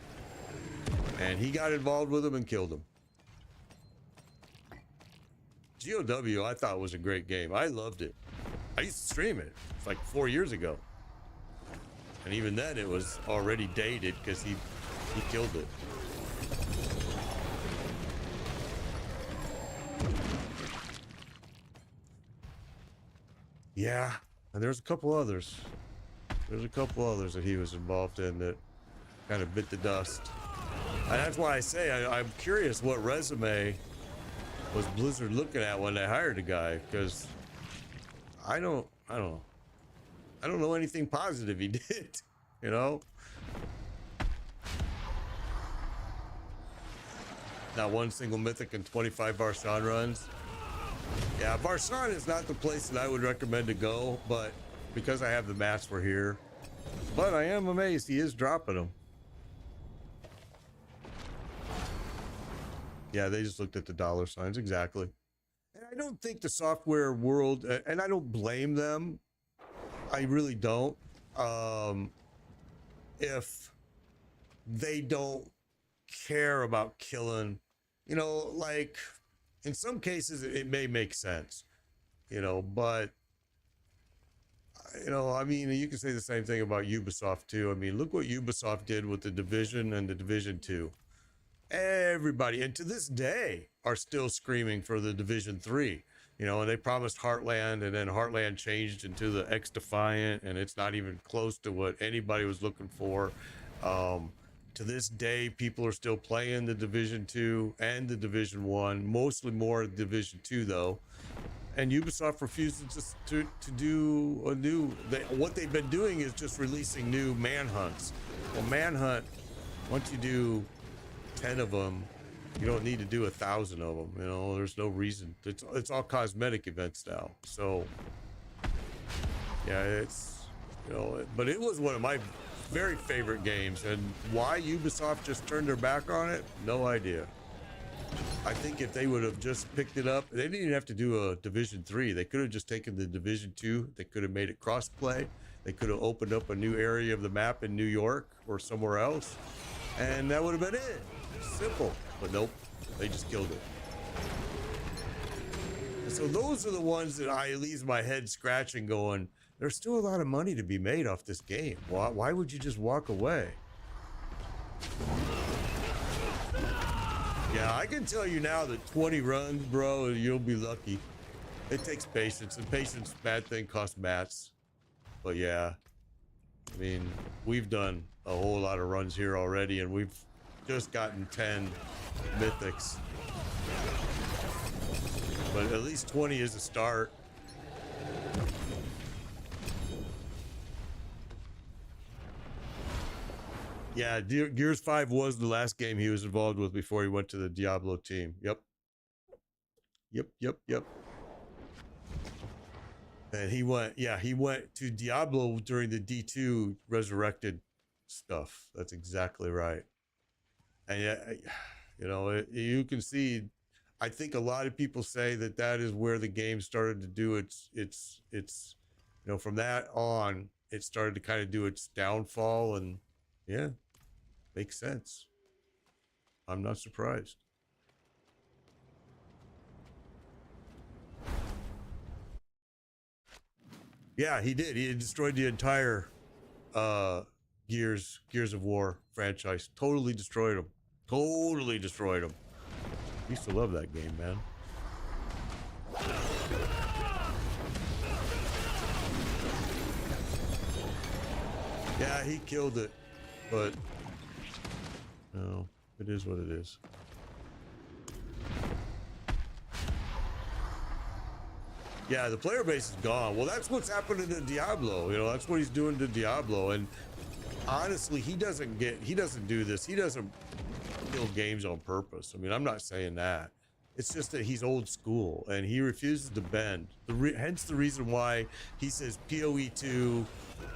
And he got involved with them and killed them. GOW I thought was a great game. I loved it. I used to stream it. It's like 4 years ago. And even then it was already dated because he killed it. Yeah, and there's a couple others. There's a couple others that he was involved in that kind of bit the dust. And that's why I say I'm curious what resume was Blizzard looking at when they hired the guy, because I don't know anything positive he did, you know? Not one single mythic and 25 Varshan runs. Yeah, Varshan is not the place that I would recommend to go, but because I have the mats for here. But I am amazed he is dropping them. Yeah, they just looked at the dollar signs. Exactly. And I don't think the software world, and I don't blame them. I really don't. If they don't care about killing, like in some cases it may make sense, but I mean, you can say the same thing about Ubisoft too. I mean, look what Ubisoft did with the Division and the Division 2. Everybody, and to this day, are still screaming for the Division 3. And they promised Heartland, and then Heartland changed into the X Defiant, and it's not even close to what anybody was looking for. To this day, people are still playing the Division 2 and the Division 1, mostly more Division 2 though. And Ubisoft refuses to do a new. What they've been doing is just releasing new manhunts. Well, manhunt, once you do 10 of them, you don't need to do 1,000 of them. There's no reason. It's all cosmetic events now. So yeah, it's but it was one of my very favorite games, and why Ubisoft just turned their back on it, no idea. I think if they would have just picked it up, they didn't even have to do a Division 3. They could have just taken the Division 2. They could have made it cross-play. They could have opened up a new area of the map in New York or somewhere else, and that would have been it. Simple. But nope, they just killed it. And so those are the ones that I leave my head scratching going, there's still a lot of money to be made off this game. Why would you just walk away? Yeah, I can tell you now that 20 runs, bro, you'll be lucky. It takes patience, and patience, bad thing, costs mats. But yeah, I mean, we've done a whole lot of runs here already, and we've just gotten 10 mythics. But at least 20 is a start. Yeah, Gears 5 was the last game he was involved with before he went to the Diablo team. Yep. And he went to Diablo during the D2 resurrected stuff. That's exactly right. And yeah, you can see, I think a lot of people say that is where the game started to do its from that on, it started to kind of do its downfall, and yeah, makes sense. I'm not surprised. Yeah, he did. He destroyed the entire Gears of War franchise. Totally destroyed them. Totally destroyed them. Used to love that game, man. Yeah, he killed it, but no, it is what it is. Yeah, the player base is gone. Well, that's what's happening to Diablo. That's what he's doing to Diablo. And honestly, he doesn't do this. He doesn't kill games on purpose. I mean, I'm not saying that. It's just that he's old school and he refuses to bend. Hence the reason why he says PoE 2,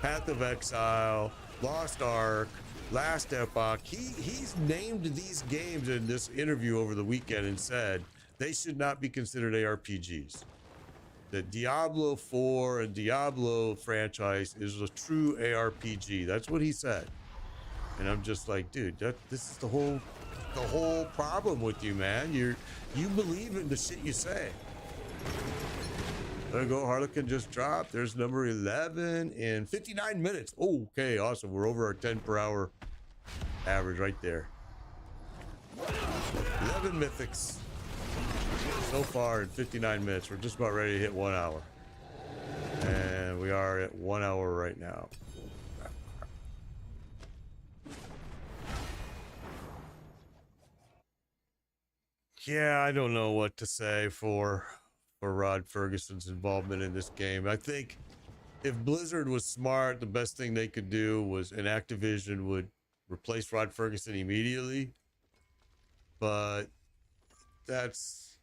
Path of Exile, Lost Ark, Last Epoch. He's named these games in this interview over the weekend and said they should not be considered ARPGs. The Diablo 4 and Diablo franchise is a true ARPG. That's what he said. And I'm just like, dude, this is the whole problem with you, man. You believe in the shit you say. There you go. Harlequin just dropped. There's number 11 in 59 minutes. Oh, okay, awesome. We're over our 10 per hour average right there. 11 mythics so far in 59 minutes. We're just about ready to hit 1 hour. And we are at 1 hour right now. Yeah, I don't know what to say for Rod Ferguson's involvement in this game. I think if Blizzard was smart, the best thing they could do was, and Activision would replace Rod Ferguson immediately. But that's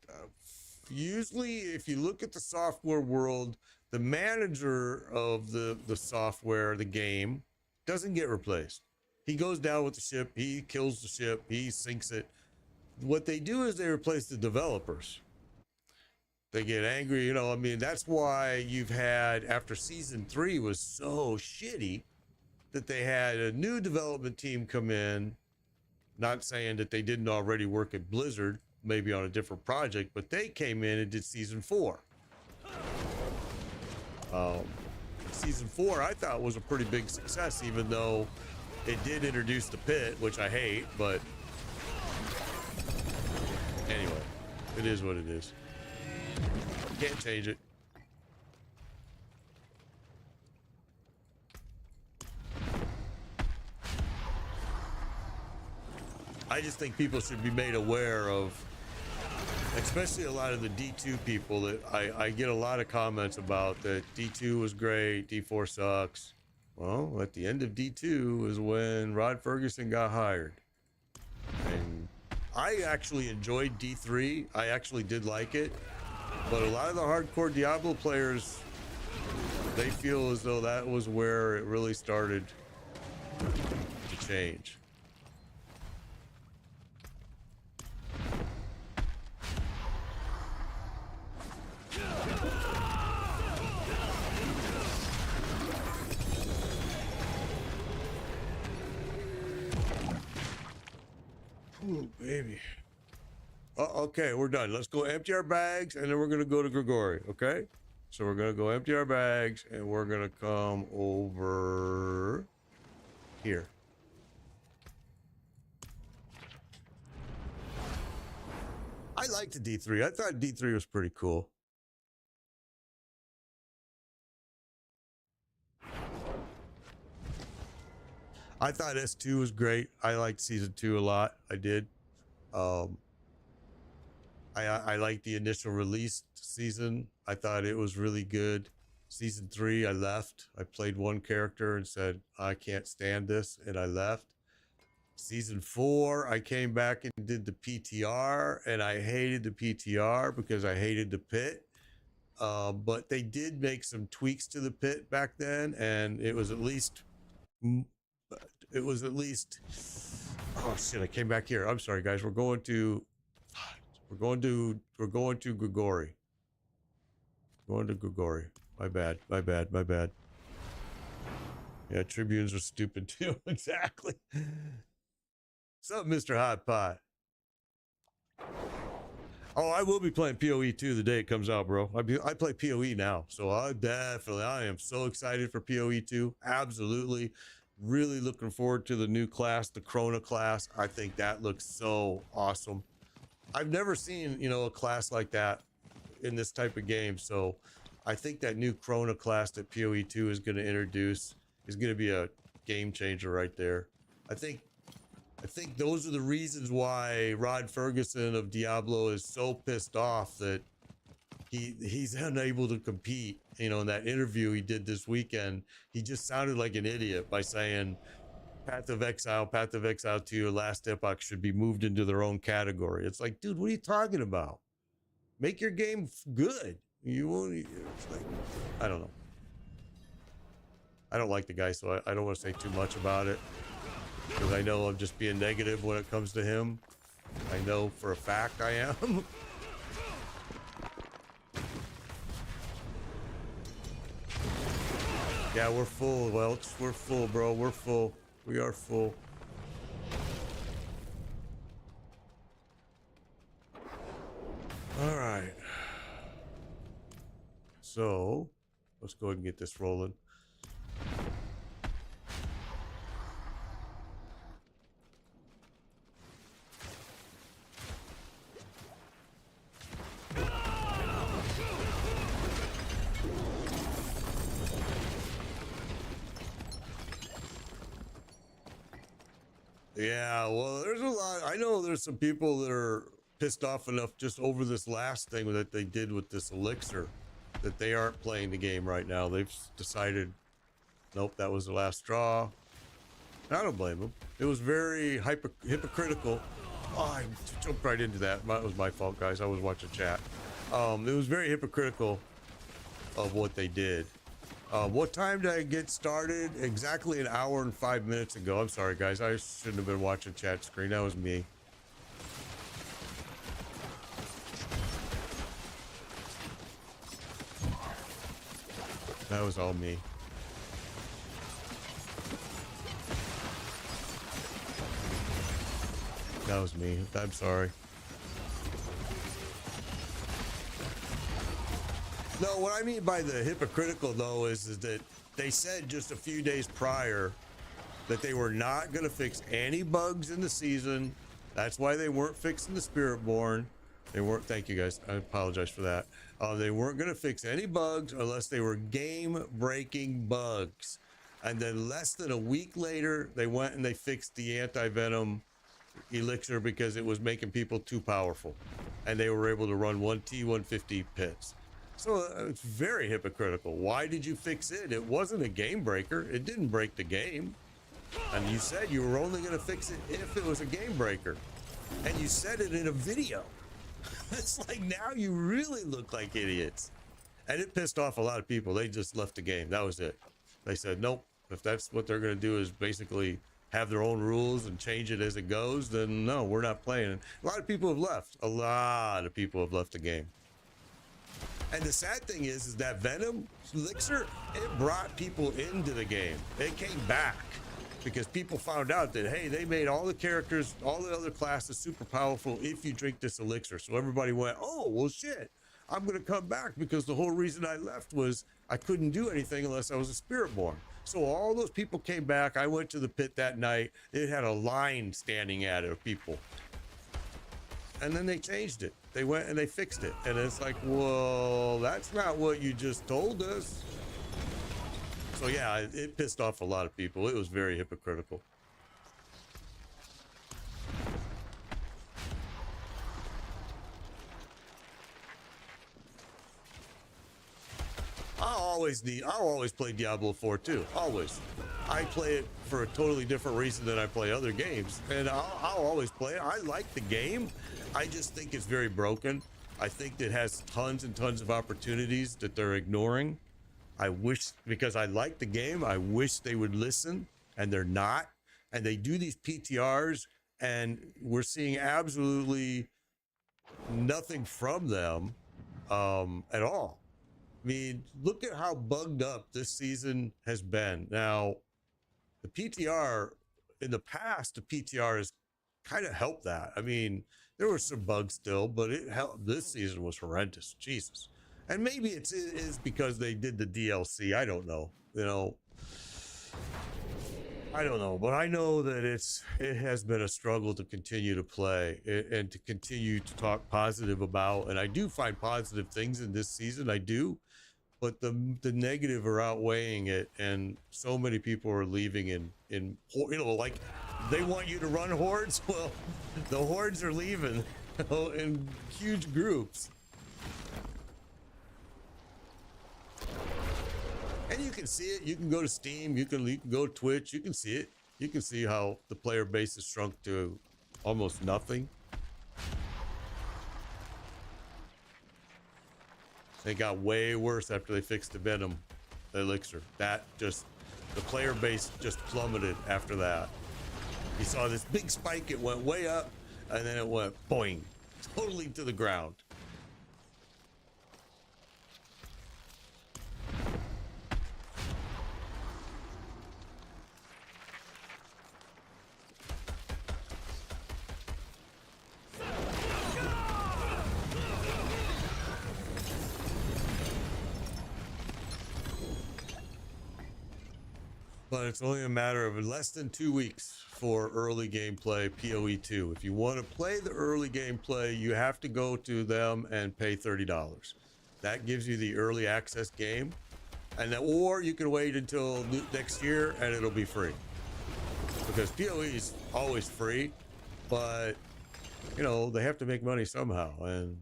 usually, if you look at the software world, the manager of the software, the game, doesn't get replaced. He goes down with the ship, he kills the ship, he sinks it. What they do is they replace the developers. They get angry, you know. I mean, that's why you've had, after season 3 was so shitty, that they had a new development team come in. Not saying that they didn't already work at Blizzard, maybe on a different project, but they came in and did season 4. Season 4 I thought was a pretty big success, even though it did introduce the pit, which I hate, but anyway, it is what it is. Can't change it. I just think people should be made aware of, especially a lot of the D2 people that I get a lot of comments about, that D2 was great, D4 sucks. Well, at the end of D2 is when Rod Ferguson got hired. And I actually enjoyed D3. I actually did like it. But a lot of the hardcore Diablo players, they feel as though that was where it really started to change. Ooh, baby. Okay, we're done. Let's go empty our bags, and then we're gonna go to Grigori. Okay, so we're gonna go empty our bags, and we're gonna come over here. I liked the D3. I thought D3 was pretty cool. I thought S2 was great. I liked season 2 a lot. I did. I liked the initial release season. I thought it was really good. Season 3, I left. I played one character and said, I can't stand this, and I left. Season 4, I came back and did the PTR, and I hated the PTR because I hated the pit. But they did make some tweaks to the pit back then, and it was at least... Oh shit, I came back here. I'm sorry, guys. We're going to Grigori. Going to Grigori. My bad. Yeah, Tribunes are stupid too. Exactly. What's up, Mr. Hot Pot? Oh, I will be playing PoE 2 the day it comes out, bro. I play PoE now, so I am so excited for PoE 2. Absolutely. Really looking forward to the new class, the Chrono class. I think that looks so awesome. I've never seen, you know, a class like that in this type of game. So I think that new Chrono class that PoE 2 is going to introduce is going to be a game changer right there. I think those are the reasons why Rod Ferguson of Diablo is so pissed off that he's unable to compete. You know, in that interview he did this weekend, he just sounded like an idiot by saying Path of Exile 2, Last Epoch should be moved into their own category. It's like, dude, what are you talking about? Make your game good. You won't. It's like, I don't know. I don't like the guy, so I don't want to say too much about it, because I know I'm just being negative when it comes to him. I know for a fact I am. Yeah, we're full, Welch. We're full, bro. We're full. We are full. All right. So, let's go ahead and get this rolling. Yeah, well, there's a lot. I know there's some people that are pissed off enough just over this last thing that they did with this elixir that they aren't playing the game right now. They've decided, nope, that was the last straw. I don't blame them. It was very hypocritical. Oh, I jumped right into that. That was my fault, guys. I was watching chat. It was very hypocritical of what they did. What time did I get started? Exactly an hour and 5 minutes ago. I'm sorry, guys. I shouldn't have been watching chat screen. That was me. That was all me. That was me. I'm sorry. No, what I mean by the hypocritical, though, is that they said just a few days prior that they were not going to fix any bugs in the season. That's why they weren't fixing the Spiritborn. They weren't. Thank you, guys. I apologize for that. They weren't going to fix any bugs unless they were game-breaking bugs. And then less than a week later, they went and they fixed the anti-venom elixir because it was making people too powerful, and they were able to run 1 T150 pits. So it's very hypocritical. Why did you fix it? It wasn't a game breaker. It didn't break the game. And you said you were only going to fix it if it was a game breaker, and you said it in a video. It's like, now you really look like idiots. And it pissed off a lot of people. They just left the game. That was it. They said, nope, if that's what they're going to do is basically have their own rules and change it as it goes, then no, we're not playing. And a lot of people have left. A lot of people have left the game. And the sad thing is that Venom elixir, it brought people into the game. It came back because people found out that, hey, they made all the characters, all the other classes super powerful if you drink this elixir. So everybody went, oh, well, shit, I'm going to come back, because the whole reason I left was I couldn't do anything unless I was a Spiritborn. So all those people came back. I went to the pit that night. It had a line standing at it of people. And then they changed it. They went and they fixed it. And it's like, well, that's not what you just told us. So yeah, it pissed off a lot of people. It was very hypocritical. I'll always play Diablo 4 too. Always. I play it for a totally different reason than I play other games. And I'll always play it. I like the game. I just think it's very broken. I think it has tons and tons of opportunities that they're ignoring. I wish, because I like the game, I wish they would listen, and they're not. And they do these PTRs, and we're seeing absolutely nothing from them at all. I mean, look at how bugged up this season has been. Now, the PTR, in the past, the PTR has kind of helped that. I mean, there were some bugs still, but it helped. This season was horrendous. Jesus. And maybe it is because they did the DLC. I don't know. You know, I don't know, but I know that it has been a struggle to continue to play and to continue to talk positive about. And I do find positive things in this season. I do, but the negative are outweighing it, and so many people are leaving in you know, like they want you to run hordes. Well, the hordes are leaving, you know, in huge groups. And you can see it. You can go to Steam. You can go to Twitch. You can see it. You can see how the player base has shrunk to almost nothing. They got way worse after they fixed the Venom elixir. The player base just plummeted after that. You saw this big spike. It went way up, and then it went boing, totally to the ground. But it's only a matter of less than 2 weeks for early gameplay PoE 2. If you want to play the early gameplay, you have to go to them and pay $30. That gives you the early access game, and then, or you can wait until next year and it'll be free. Because PoE is always free, but you know, they have to make money somehow, and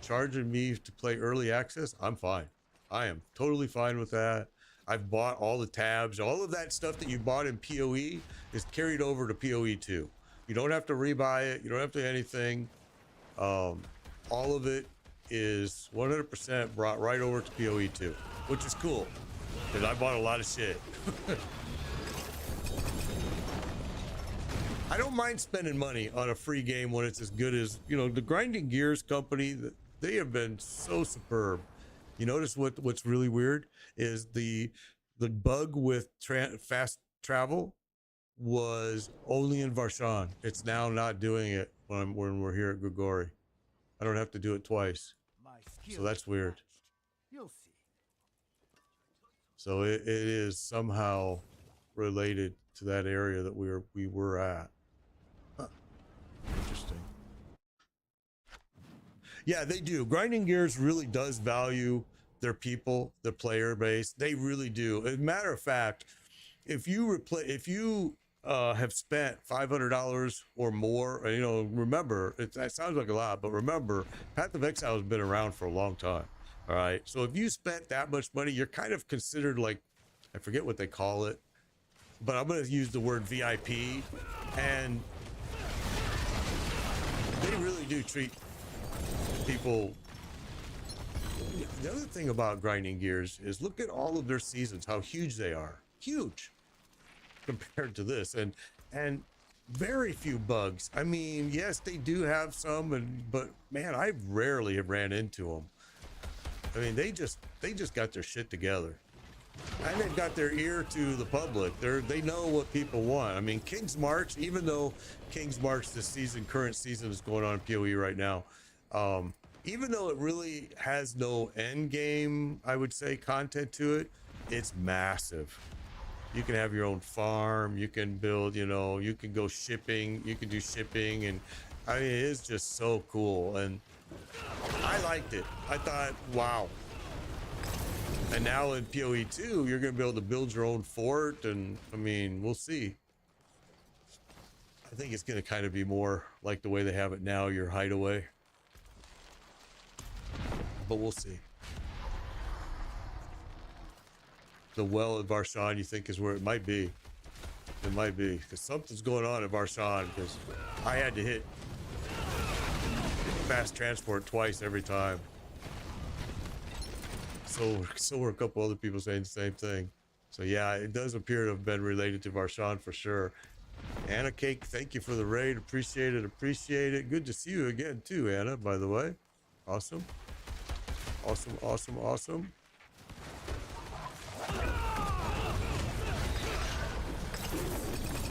charging me to play early access, I'm fine. I am totally fine with that. I've bought all the tabs. All of that stuff that you bought in PoE is carried over to PoE 2. You don't have to rebuy it. You don't have to do anything. All of it is 100% brought right over to PoE 2, which is cool, because I bought a lot of shit. I don't mind spending money on a free game when it's as good as, you know, the Grinding Gears company. They have been so superb. You notice what's really weird is the bug with fast travel was only in Varshan. It's now not doing it when we're here at Grigori. I don't have to do it twice. So that's weird.
You'll see.
So it is somehow related to that area that we were at. Huh. Interesting. Yeah, they do. Grinding Gears really does value their people, the player base. They really do. As a matter of fact, if you have spent $500 or more, you know, remember, that sounds like a lot, but remember, Path of Exile has been around for a long time. All right. So if you spent that much money, you're kind of considered like, I forget what they call it, but I'm going to use the word VIP. And they really do treat people. The other thing about Grinding Gears is look at all of their seasons, how huge they are. Huge compared to this, and very few bugs. I mean, yes, they do have some, but man, I rarely have ran into them. I mean, they just got their shit together, and they've got their ear to the public. They know what people want. I mean, King's March, even though King's March this season, current season, is going on in PoE right now, even though it really has no end game, I would say, content to it, it's massive. You can have your own farm, you can build, you know, you can go shipping, you can do shipping, and I mean, it is just so cool. And I liked it. I thought, wow. And now in PoE 2, you're going to be able to build your own fort, and I mean, we'll see. I think it's going to kind of be more like the way they have it now, your hideaway. But we'll see. The well at Varshan, you think, is where it might be. It might be, because something's going on at Varshan, because I had to hit fast transport twice every time. So were a couple other people saying the same thing. So yeah, it does appear to have been related to Varshan for sure. Anna Cake, thank you for the raid. Appreciate it. Appreciate it. Good to see you again too, Anna, by the way. Awesome. Awesome, awesome, awesome.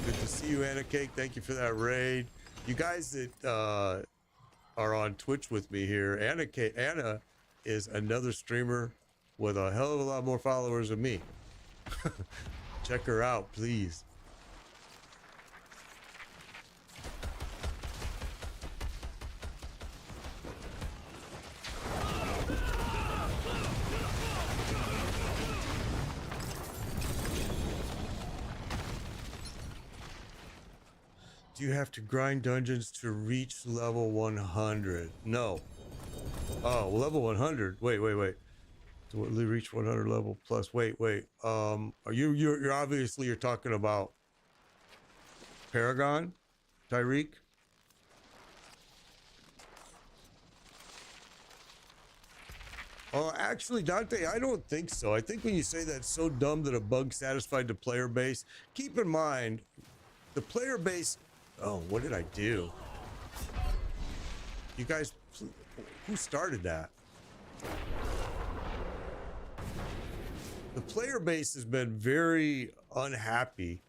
Good to see you, Anna Cake. Thank you for that raid. You guys that are on Twitch with me here, Anna is another streamer with a hell of a lot more followers than me. Check her out, please. Do you have to grind dungeons to reach level 100? No. Oh, level 100. Wait. To reach 100 level plus. Wait. Are you're obviously you're talking about Paragon, Tyreek? Oh, actually, Dante, I don't think so. I think when you say that's so dumb that a bug satisfied the player base, keep in mind the player base. Oh, what did I do? You guys, who started that? The player base has been very unhappy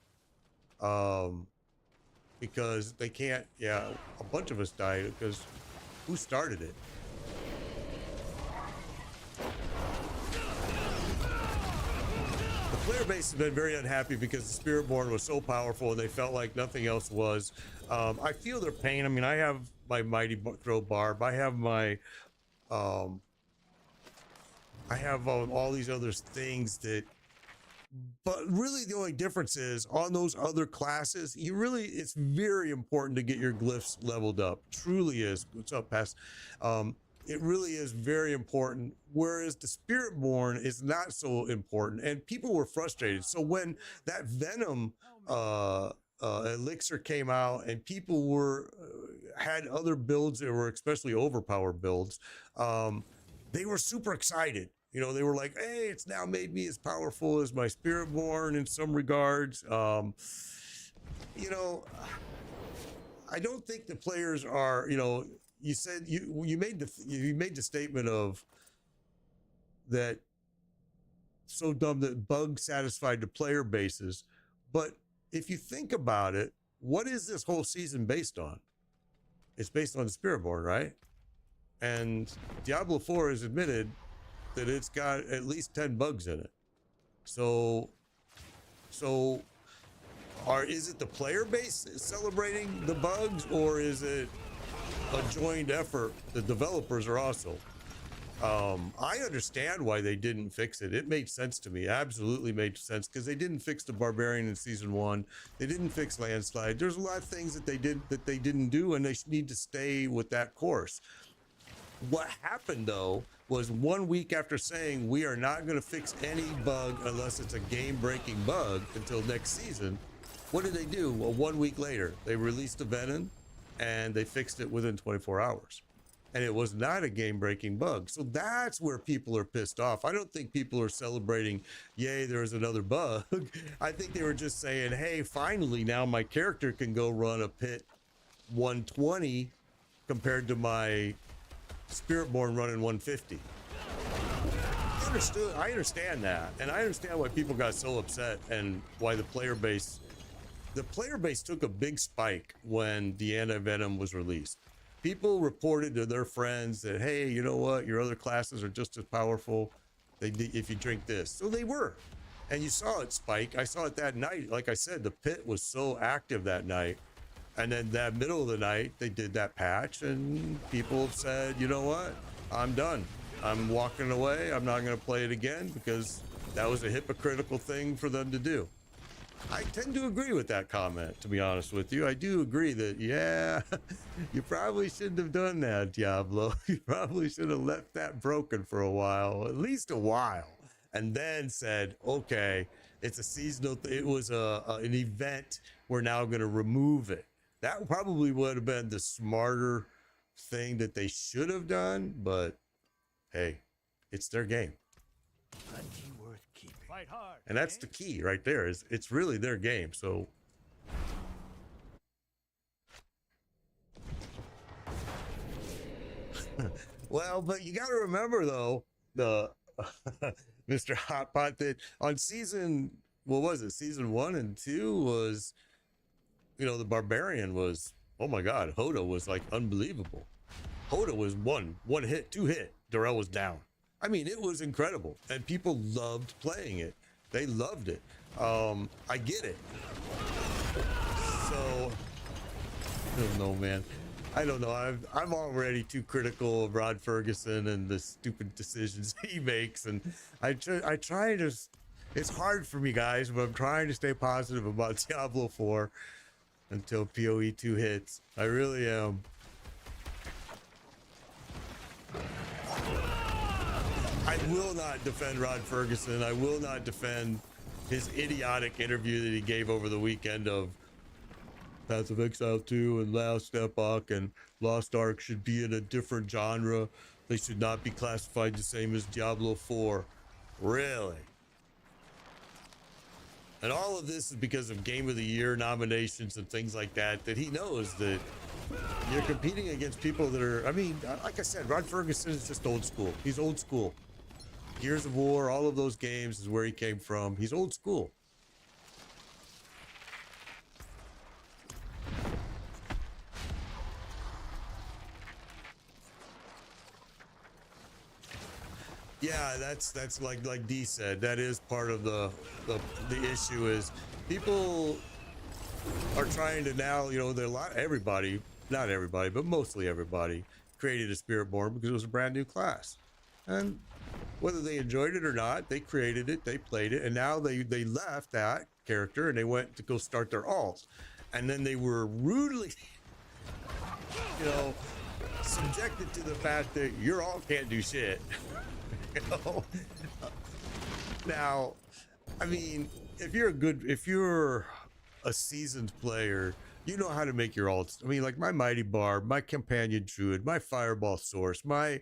because they can't, yeah, a bunch of us died because who started it? The player base has been very unhappy because the Spiritborn was so powerful and they felt like nothing else was. I feel their pain. I mean, I have my Mighty Throw Barb. I have my, all these other things that, but really the only difference is on those other classes, it's very important to get your glyphs leveled up. Truly is. What's up, Pass? It really is very important, whereas the Spiritborn is not so important, and people were frustrated. So when that Venom elixir came out and people had other builds that were especially overpowered builds, they were super excited. You know, they were like, hey, it's now made me as powerful as my Spiritborn in some regards. You know, I don't think the players are, you know, you said you made the statement of that so dumb that bug satisfied the player bases. But if you think about it, what is this whole season based on? It's based on the Spiritborn, right? And Diablo 4 has admitted that it's got at least 10 bugs in it. So is it the player base celebrating the bugs, or is it a joined effort? The developers are also. I understand why they didn't fix it. It made sense to me. Absolutely made sense, because they didn't fix the barbarian in season 1. They didn't fix landslide. There's a lot of things that they didn't do, and they need to stay with that course. What happened though was 1 week after saying we are not going to fix any bug unless it's a game-breaking bug until next season, what did they do? Well, 1 week later, they released the Venom and they fixed it within 24 hours. And it was not a game-breaking bug. So that's where people are pissed off. I don't think people are celebrating, yay, there's another bug. I think they were just saying, hey, finally, now my character can go run a pit 120 compared to my Spiritborn running 150. I understand that. And I understand why people got so upset and why the player base took a big spike when the anti-venom was released. People reported to their friends that, hey, you know what? Your other classes are just as powerful if you drink this. So they were. And you saw it spike. I saw it that night. Like I said, the pit was so active that night. And then that middle of the night, they did that patch, and people said, you know what? I'm done. I'm walking away. I'm not going to play it again, because that was a hypocritical thing for them to do. I tend to agree with that comment, to be honest with you. I do agree that, yeah, you probably shouldn't have done that, Diablo. You probably should have left that broken for a while, at least a while, and then said, okay, it's a seasonal, it was an event. We're now going to remove it. That probably would have been the smarter thing that they should have done, but hey, it's their game.
Plenty worth keeping. Fight hard.
And that's the key right there, is it's really their game. So well, but you got to remember though, the Mr. Hotpot, that on season, what was it? Season 1 and 2 was, you know, the barbarian was, oh my God, Hoda was like unbelievable. Hoda was one hit, 2 hit. Darrell was down. I mean, it was incredible, and people loved playing it. They loved it. I get it. So I don't know, man. I don't know. I'm already too critical of Rod Ferguson and the stupid decisions he makes, and I try to. It's hard for me, guys, but I'm trying to stay positive about Diablo 4 until PoE 2 hits. I really am. I will not defend Rod Ferguson. I will not defend his idiotic interview that he gave over the weekend of Path of Exile 2 and Last Epoch and Lost Ark should be in a different genre. They should not be classified the same as Diablo 4. Really? And all of this is because of Game of the Year nominations and things like that, that he knows that you're competing against people that are, I mean, like I said, Rod Ferguson is just old school. He's old school. Gears of War, all of those games is where he came from. He's old school. Yeah, that's like D said. That is part of the issue, is people are trying to now, you know, everybody, not everybody, but mostly everybody created a Spiritborn because it was a brand new class. And whether they enjoyed it or not, they created it, they played it, and now they left that character and they went to go start their alts. And then they were rudely, you know, subjected to the fact that your alt can't do shit. You know? Now, I mean, if you're a seasoned player, you know how to make your alts. I mean, like my Mighty Barb, my Companion Druid, my Fireball Source, my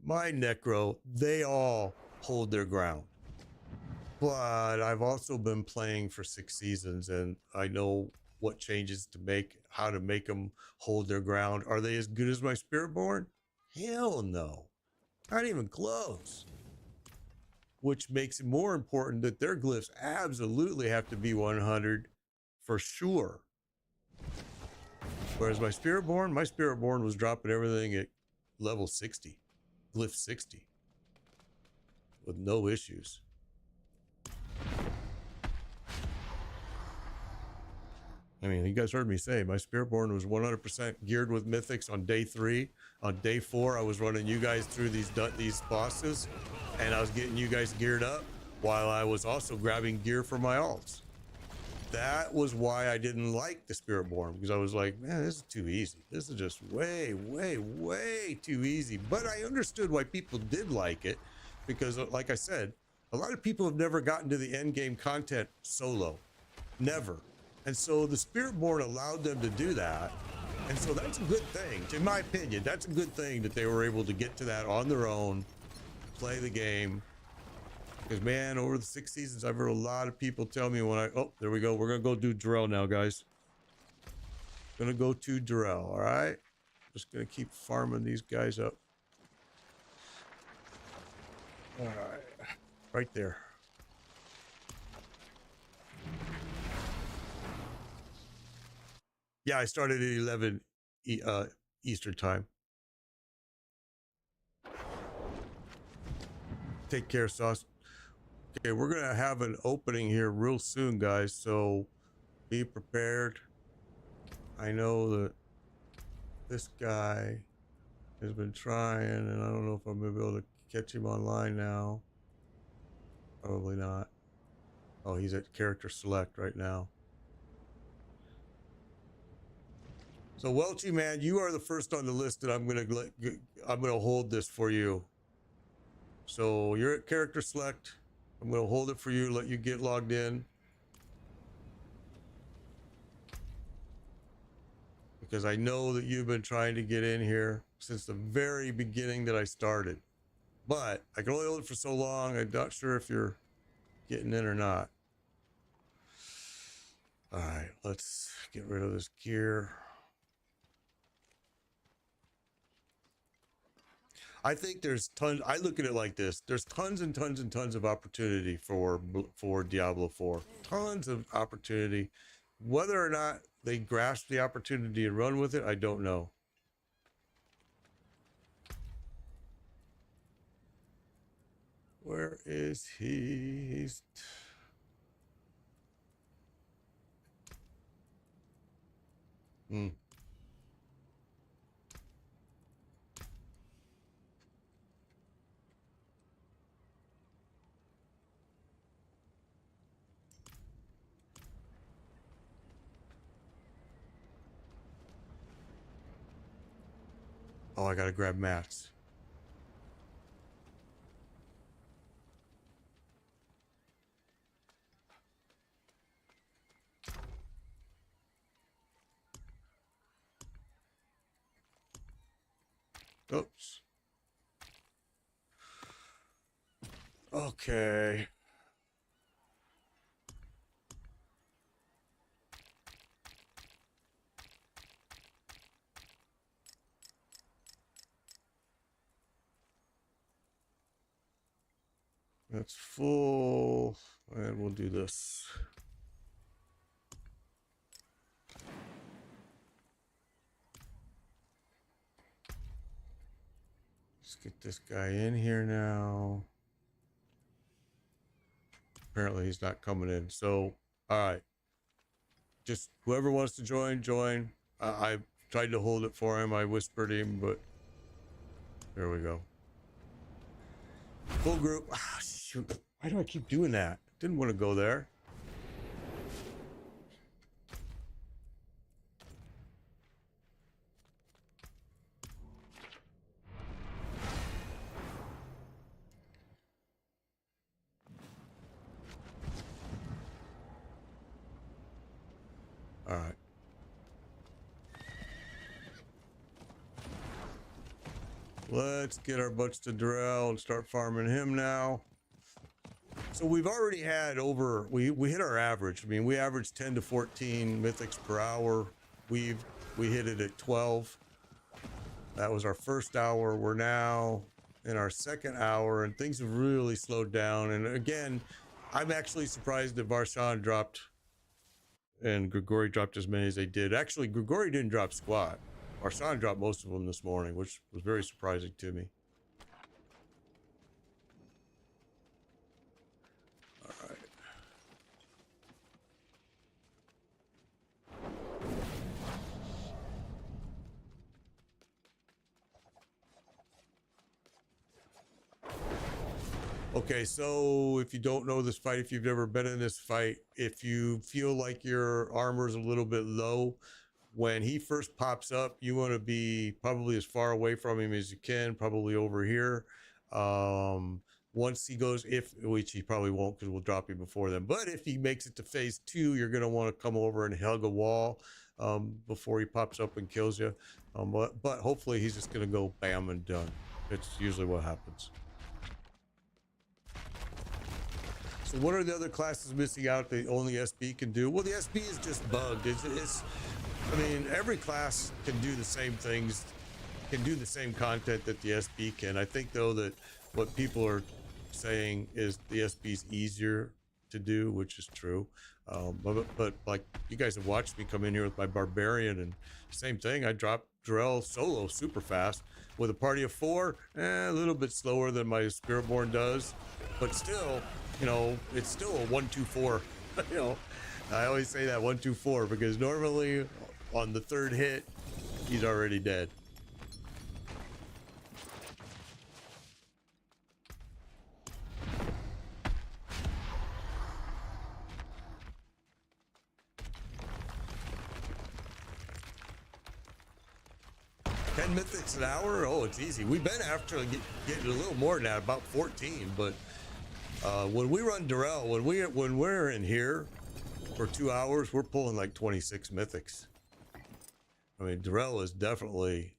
Necro, they all hold their ground. But I've also been playing for 6 seasons, and I know what changes to make, how to make them hold their ground. Are they as good as my Spiritborn? Hell no. Not even close. which makes it more important that their glyphs absolutely have to be 100 for sure. Whereas my Spiritborn was dropping everything at level 60, glyph 60, with no issues. I mean, you guys heard me say my Spiritborn was 100% geared with mythics on day 3. On day 4, I was running you guys through these bosses, and I was getting you guys geared up while I was also grabbing gear for my alts. That was why I didn't like the Spiritborn, because I was like, man, this is too easy. This is just way, way, way too easy. But I understood why people did like it, because like I said, a lot of people have never gotten to the end game content solo. Never. And so the Spiritborn allowed them to do that. And so that's a good thing. In my opinion, that's a good thing that they were able to get to that on their own, play the game. Because, man, over the 6 seasons, I've heard a lot of people tell me when oh, there we go. We're going to go do Darrell now, guys. Going to go to Darrell, all right? Just going to keep farming these guys up. All right. Right there. Yeah, I started at 11 Eastern time. Take care, Sauce. Okay, we're going to have an opening here real soon, guys, so be prepared. I know that this guy has been trying, and I don't know if I'm going to be able to catch him online now. Probably not. Oh, he's at character select right now. So Welchie, man, you are the first on the list that I'm gonna hold this for you. So you're at character select. I'm gonna hold it for you, let you get logged in. Because I know that you've been trying to get in here since the very beginning that I started. But I can only hold it for so long. I'm not sure if you're getting in or not. All right, let's get rid of this gear. I think there's tons. I look at it like this. There's tons and tons and tons of opportunity for Diablo 4. Tons of opportunity. Whether or not they grasp the opportunity and run with it, I don't know. Where is he? He's... Oh, I gotta grab mats. Oops. Okay. That's full, and we'll do this. Let's get this guy in here now. Apparently he's not coming in. So, all right. Just whoever wants to join, join. I tried to hold it for him. I whispered him, but there we go. Full group. Ah, shoot. Why do I keep doing that? Didn't want to go there. All right. Let's get our butts to Darrell and start farming him now. So we've already had over, we hit our average. I mean, we averaged 10 to 14 mythics per hour. We hit it at 12. That was our first hour. We're now in our second hour, and things have really slowed down. And again, I'm actually surprised that Varshan dropped and Grigori dropped as many as they did. Actually, Grigori didn't drop squat. Varshan dropped most of them this morning, which was very surprising to me. All right. Okay, so if you don't know this fight, if you've never been in this fight, if you feel like your armor is a little bit low, when he first pops up, you want to be probably as far away from him as you can, probably over here. Once he goes, which he probably won't because we'll drop him before then, but if he makes it to phase 2, you're going to want to come over and hug a wall before he pops up and kills you. But hopefully he's just going to go bam and done. It's usually what happens. So what are the other classes missing out that only SB can do? Well, the SB is just bugged. I mean, every class can do the same things, can do the same content that the SB can. I think, though, that what people are saying is the SB is easier to do, which is true. But like, you guys have watched me come in here with my Barbarian, and same thing. I dropped Drell solo super fast. With a party of 4, a little bit slower than my Spiritborn does, but still, you know, it's still a 1-2-4. You know, I always say that 1-2-4 because normally on the 3rd hit, he's already dead. Mythics an hour? Oh, it's easy. We've been after getting a little more than that, about 14. But when we run Durrell, when we're in here for 2 hours, we're pulling like 26 mythics. I mean, Durrell is definitely,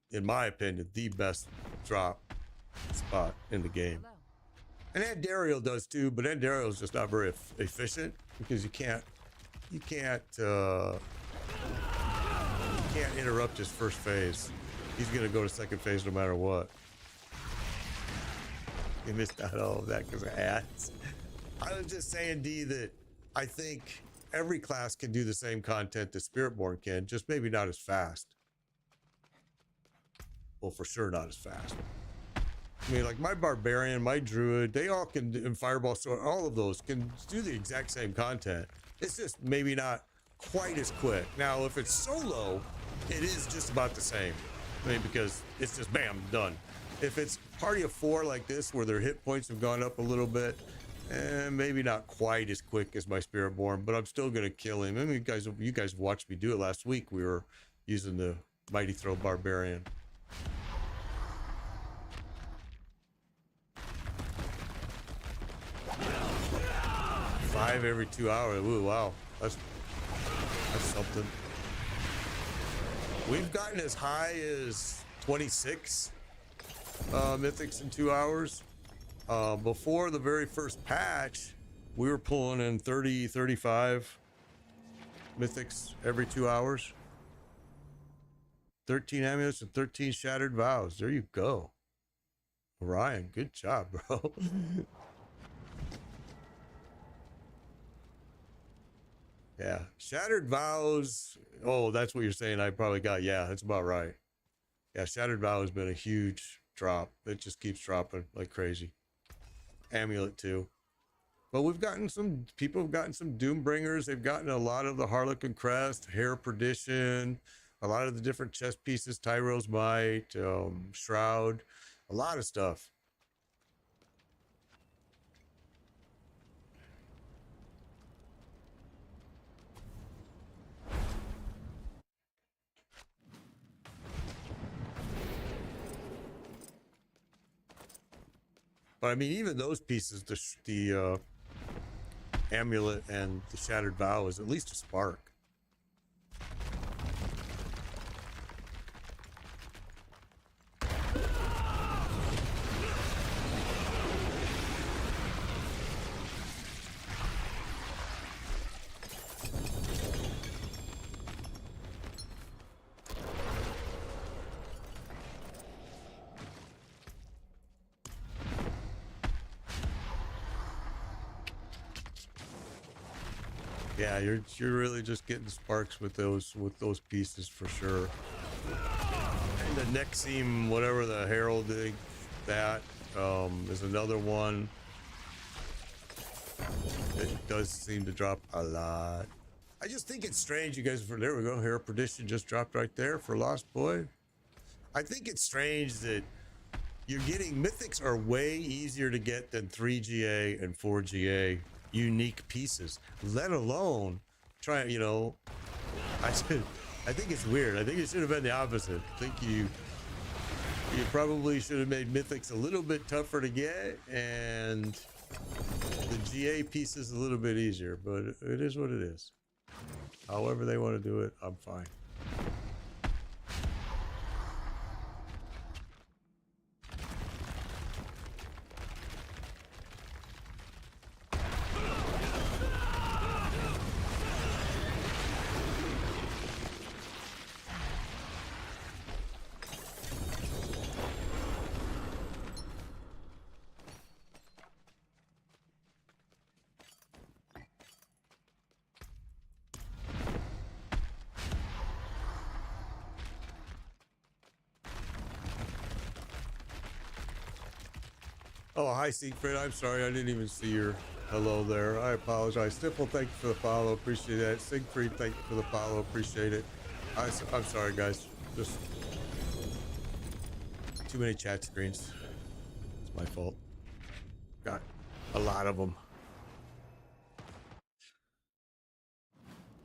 in my opinion, the best drop spot in the game. And Andariel does too, but Andariel is just not very efficient because you can't interrupt his first phase. He's gonna go to second phase no matter what. You missed out all of that because of ads. I was just saying, D, that I think every class can do the same content that Spiritborn can, just maybe not as fast. Well, for sure not as fast. I mean, like my Barbarian, my Druid, they all can, and Fireball Sword, all of those can do the exact same content. It's just maybe not quite as quick. Now, if it's solo, it is just about the same. I mean, because it's just bam, done. If it's party of 4 like this, where their hit points have gone up a little bit, maybe not quite as quick as my Spiritborn, but I'm still gonna kill him. I mean, you guys watched me do it last week. We were using the Mighty Throw Barbarian. Five every 2 hours. Ooh, wow, that's something. We've gotten as high as 26 mythics in 2 hours. Before the very first patch, we were pulling in 30, 35 mythics every 2 hours. 13 amulets and 13 shattered vows. There you go. Orion, good job, bro. Yeah, Shattered Vows. Oh, that's what you're saying. I probably got. Yeah, that's about right. Yeah, Shattered Vow has been a huge drop. It just keeps dropping like crazy. Amulet too. But we've gotten some people have gotten some Doombringers. They've gotten a lot of the Harlequin Crest, Hair Perdition, a lot of the different chest pieces, Tyro's Might, Shroud, a lot of stuff. But I mean, even those pieces, the amulet and the Shattered Vow is at least a spark. Yeah, you're really just getting sparks with those pieces for sure. And the Nexim, whatever the heralding, that is another one. It does seem to drop a lot. I just think it's strange, you guys. There we go. Hero Perdition just dropped right there for Lost Boy. I think it's strange that you're getting mythics are way easier to get than 3GA and 4GA unique pieces, let alone try, you know, I think it's weird. I think it should have been the opposite. I think you probably should have made mythics a little bit tougher to get and the GA pieces a little bit easier, but it is what it is. However they want to do it, I'm fine. Oh, hi, Siegfried. I'm sorry. I didn't even see your hello there. I apologize. Stifle, thank you for the follow. Appreciate that. Siegfried, thank you for the follow. Appreciate it. I'm sorry, guys. Just too many chat screens. It's my fault. Got a lot of them.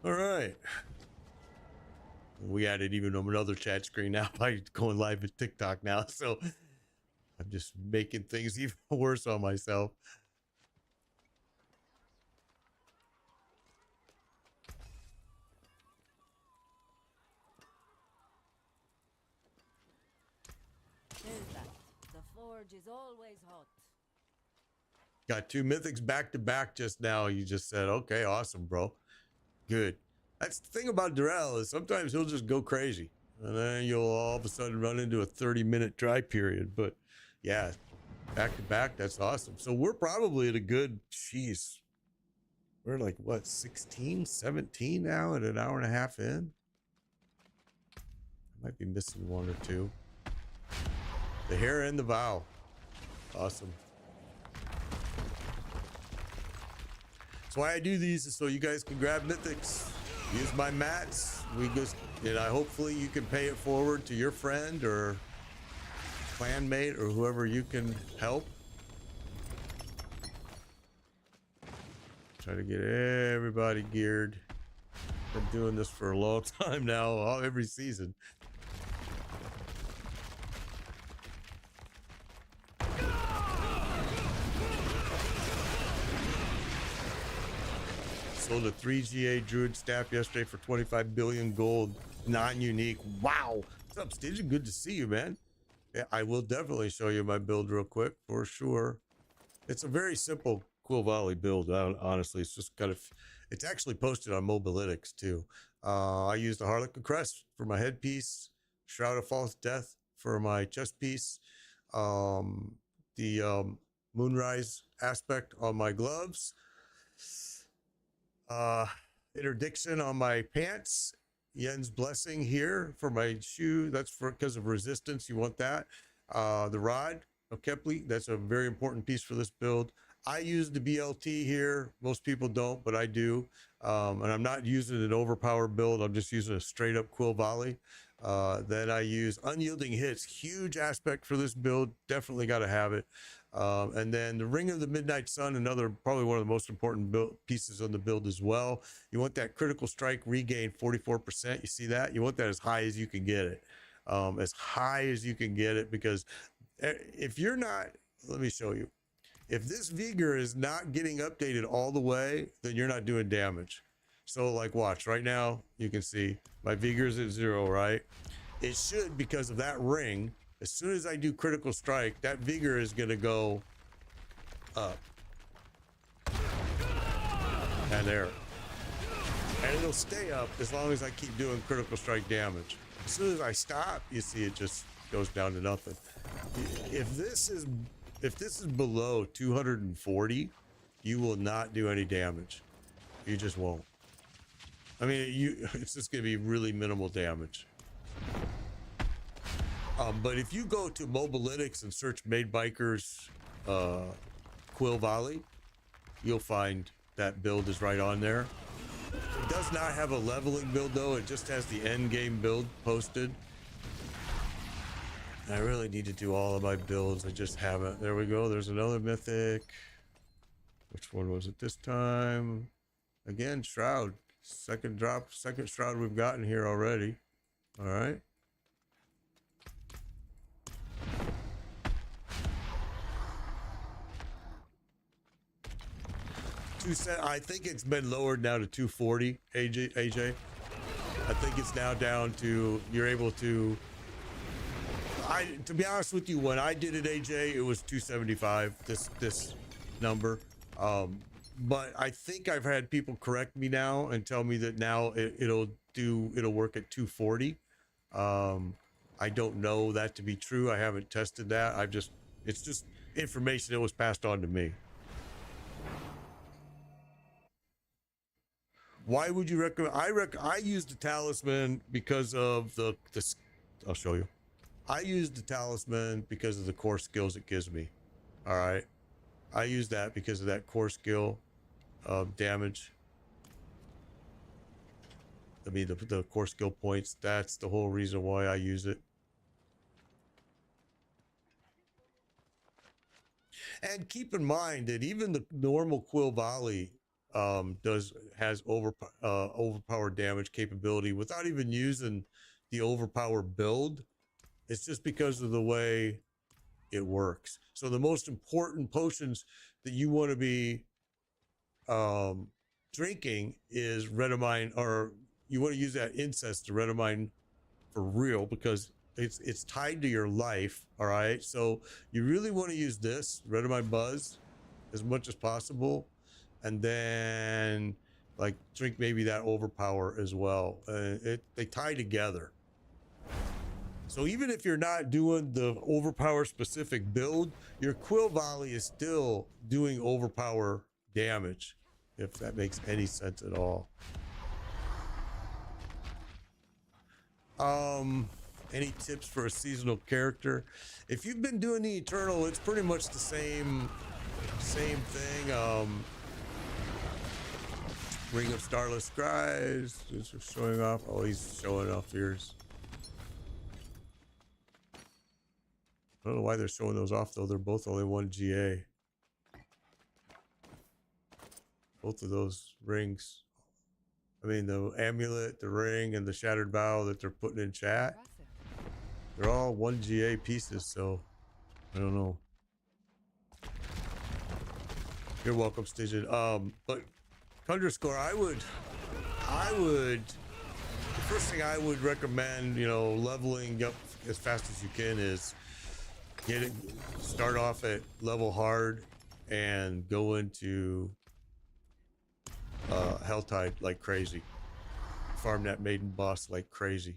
All right. We added even another chat screen now by going live at TikTok now. So I'm just making things even worse on myself.
There's that. The forge is always hot.
Got 2 mythics back to back just now. You just said, okay, awesome, bro. Good. That's the thing about Durrell is sometimes he'll just go crazy. And then you'll all of a sudden run into a 30-minute dry period. But yeah, back to back, that's awesome. So we're probably at a good, jeez, we're like, what, 16, 17 now at an hour and a half in? I might be missing one or two. The hair and the vow. Awesome. That's why I do these, is so you guys can grab mythics. Use my mats. We just, you know, hopefully you can pay it forward to your friend or clanmate or whoever you can help. Try to get everybody geared. Been doing this for a long time now, every season. Sold a 3GA Druid staff yesterday for 25 billion gold, non-unique. Wow. What's up, Stygian? Good to see you, man. Yeah, I will definitely show you my build real quick for sure. It's a very simple Quill Valley build. Honestly, it's just kind of, it's actually posted on Mobilytics too. I used the Harlequin Crest for my headpiece, Shroud of False Death for my chest piece, the Moonrise aspect on my gloves, Interdiction on my pants, Yen's Blessing here for my shoe. That's for because of resistance. You want that. The Rod of Kepler, that's a very important piece for this build. I use the BLT here. Most people don't, but I do. And I'm not using an overpowered build. I'm just using a straight up Quill Volley. Then I use Unyielding Hits. Huge aspect for this build. Definitely got to have it. And then the Ring of the Midnight Sun, another probably one of the most important pieces on the build as well. You want that critical strike regain 44%. You see that? You want that as high as you can get it. As high as you can get it, because if you're not, let me show you. If this Vigor is not getting updated all the way, then you're not doing damage. So like watch right now, you can see my Vigor is at 0, right? It should, because of that ring. As soon as I do critical strike, that Vigor is going to go up. And there. And it'll stay up as long as I keep doing critical strike damage. As soon as I stop, you see it just goes down to nothing. If this is below 240, you will not do any damage. You just won't. I mean, it's just gonna be really minimal damage. But if you go to Mobalytics and search Made Bikers Quill Volley, you'll find that build is right on there. It does not have a leveling build though, it just has the end game build posted. I really need to do all of my builds, I just haven't. There we go, there's another Mythic. Which one was it this time? Again, Shroud. Second drop, second Shroud we've gotten here already. All right. I think it's been lowered now to 240, AJ. I think it's now down to, you're able to, to be honest with you, when I did it, AJ, it was 275, this number. But I think I've had people correct me now and tell me that now it'll work at 240. I don't know that to be true. I haven't tested that. It's just information that was passed on to me. Why would you recommend? I use the talisman because of the I'll show you. I use the talisman because of the core skills it gives me. All right. I use that because of that core skill damage. I mean, the core skill points. That's the whole reason why I use it. And keep in mind that even the normal Quill Volley has overpowered damage capability without even using the overpowered build. It's just because of the way it works. So the most important potions that you want to be drinking is Redamine, or you want to use that incest to Redamine for real, because it's tied to your life. All right, so you really want to use this Redamine Buzz as much as possible, and then like drink maybe that overpower as well. They tie together. So even if you're not doing the overpower specific build, your Quill Volley is still doing overpower damage, if that makes any sense at all. Any tips for a seasonal character? If you've been doing the Eternal, it's pretty much the same thing. Ring of Starless Scribes is showing off. Oh, he's showing off ears. I don't know why they're showing those off though. They're both only 1 GA. Both of those rings. I mean, the amulet, the ring, and the shattered bow that they're putting in chat. They're all 1 GA pieces, so I don't know. You're welcome, Stygian. But Underscore, I would the first thing I would recommend, you know, leveling up as fast as you can is start off at level hard and go into Helltide like crazy. Farm that maiden boss like crazy.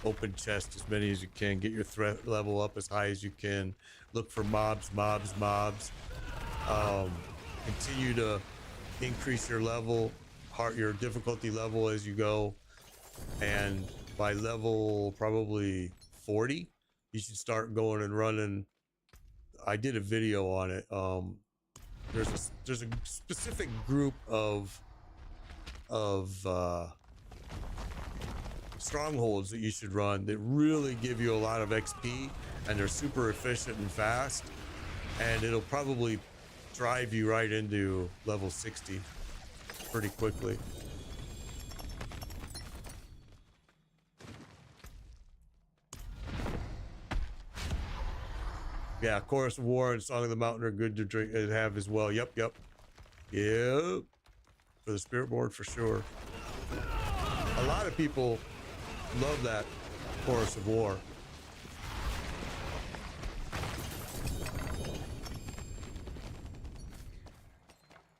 Open chest as many as you can. Get your threat level up as high as you can. Look for mobs. Continue to increase your level, your difficulty level as you go. And by level probably 40, you should start going and running. I did a video on it. There's a specific group of strongholds that you should run that really give you a lot of XP, and they're super efficient and fast, and it'll probably drive you right into level 60 pretty quickly. Yeah, Chorus of War and Song of the Mountain are good to drink and have as well. Yep. For the Spirit Board, for sure. A lot of people love that Chorus of War.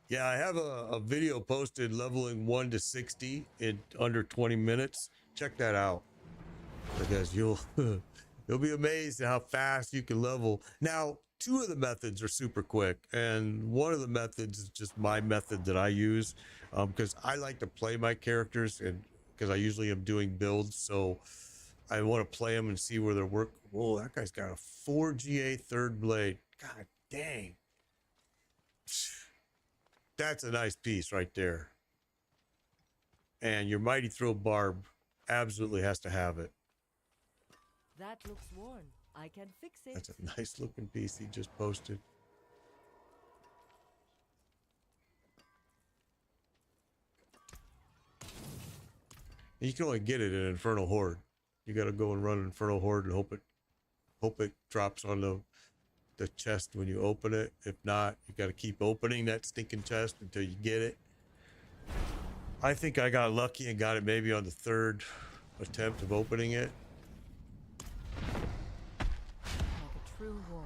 Yeah, I have a video posted leveling 1 to 60 in under 20 minutes. Check that out, because you'll be amazed at how fast you can level. Now, 2 of the methods are super quick, and one of the methods is just my method that I use, because I like to play my characters, and because I usually am doing builds, so I want to play them and see where their work. Whoa, that guy's got a 4GA third blade. God dang. That's a nice piece right there. And your Mighty Throw Barb absolutely has to have it.
That looks worn. I can fix it.
That's a nice looking piece he just posted. You can only get it in Infernal Horde. You got to go and run Infernal Horde and hope it drops on the chest when you open it. If not, you got to keep opening that stinking chest until you get it. I think I got lucky and got it maybe on the third attempt of opening it.
Like a true warrior.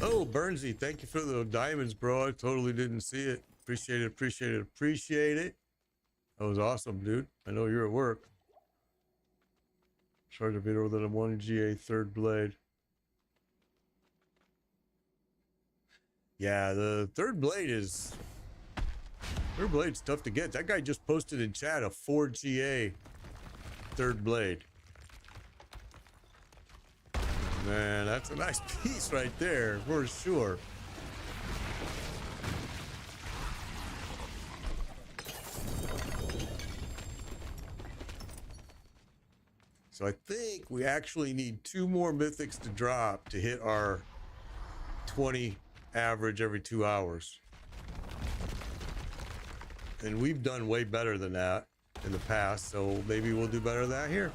Oh, Burnsy, thank you for the diamonds, bro. I totally didn't see it. Appreciate it, appreciate it, appreciate it. That was awesome, dude. I know you're at work. Charge a bit over than a 1GA third blade. Yeah, the third blade's tough to get. That guy just posted in chat a 4GA third blade. Man, that's a nice piece right there, for sure. So I think we actually need 2 more mythics to drop to hit our 20 average every 2 hours. And we've done way better than that in the past, so maybe we'll do better than that here.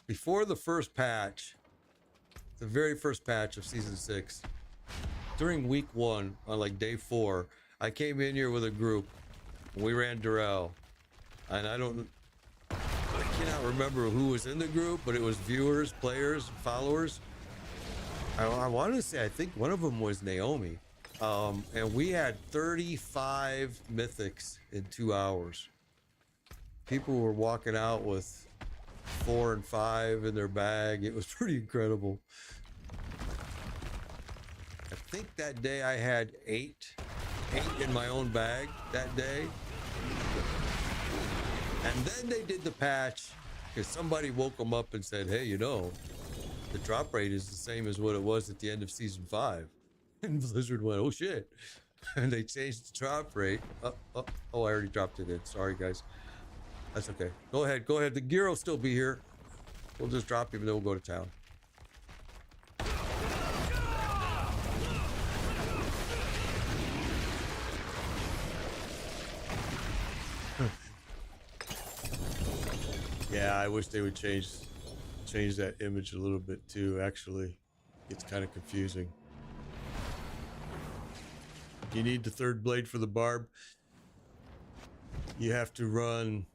Before the first patch, the very first patch of season 6, during week 1 on like day 4, I came in here with a group. We ran Durrell, and I cannot remember who was in the group, but it was viewers, players, followers. I wanted to say I think one of them was Naomi, and we had 35 mythics in 2 hours. People were walking out with 4 and 5 in their bag. It was pretty incredible. I think that day I had 8 in my own bag that day. And then they did the patch because somebody woke them up and said, hey, you know, the drop rate is the same as what it was at the end of season 5. And Blizzard went, oh shit. And they changed the drop rate. Oh, I already dropped it in. Sorry, guys. That's okay. Go ahead. Go ahead. The gear will still be here. We'll just drop him and then we'll go to town. Yeah, I wish they would change that image a little bit too. Actually, it's kind of confusing. You need the third blade for the barb. You have to run.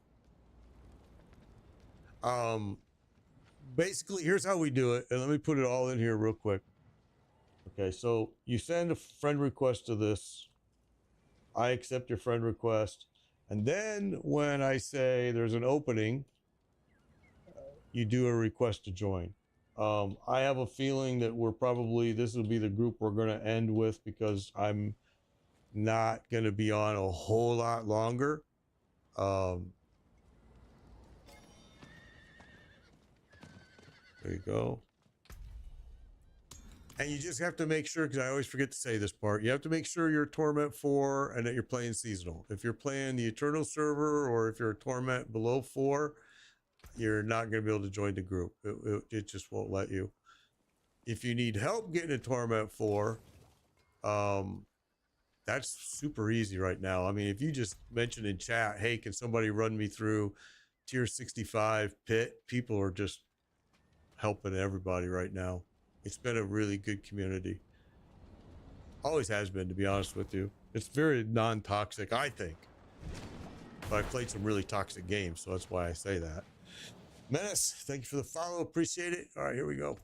Basically, here's how we do it, and let me put it all in here real quick. Okay, so you send a friend request to this. I accept your friend request, and then when I say there's an opening, you do a request to join. I have a feeling that this will be the group we're going to end with because I'm not going to be on a whole lot longer. There you go. And you just have to make sure, because I always forget to say this part, you have to make sure you're Torment 4 and that you're playing seasonal. If you're playing the Eternal server or if you're a Torment below 4, you're not going to be able to join the group. It just won't let you. If you need help getting a Torment 4, that's super easy right now. I mean, if you just mention in chat, hey, can somebody run me through tier 65 pit? People are just helping everybody right now. It's been a really good community. Always has been, to be honest with you. It's very non-toxic, I think. But I played some really toxic games, so that's why I say that. Menace, thank you for the follow. Appreciate it. All right, here we go.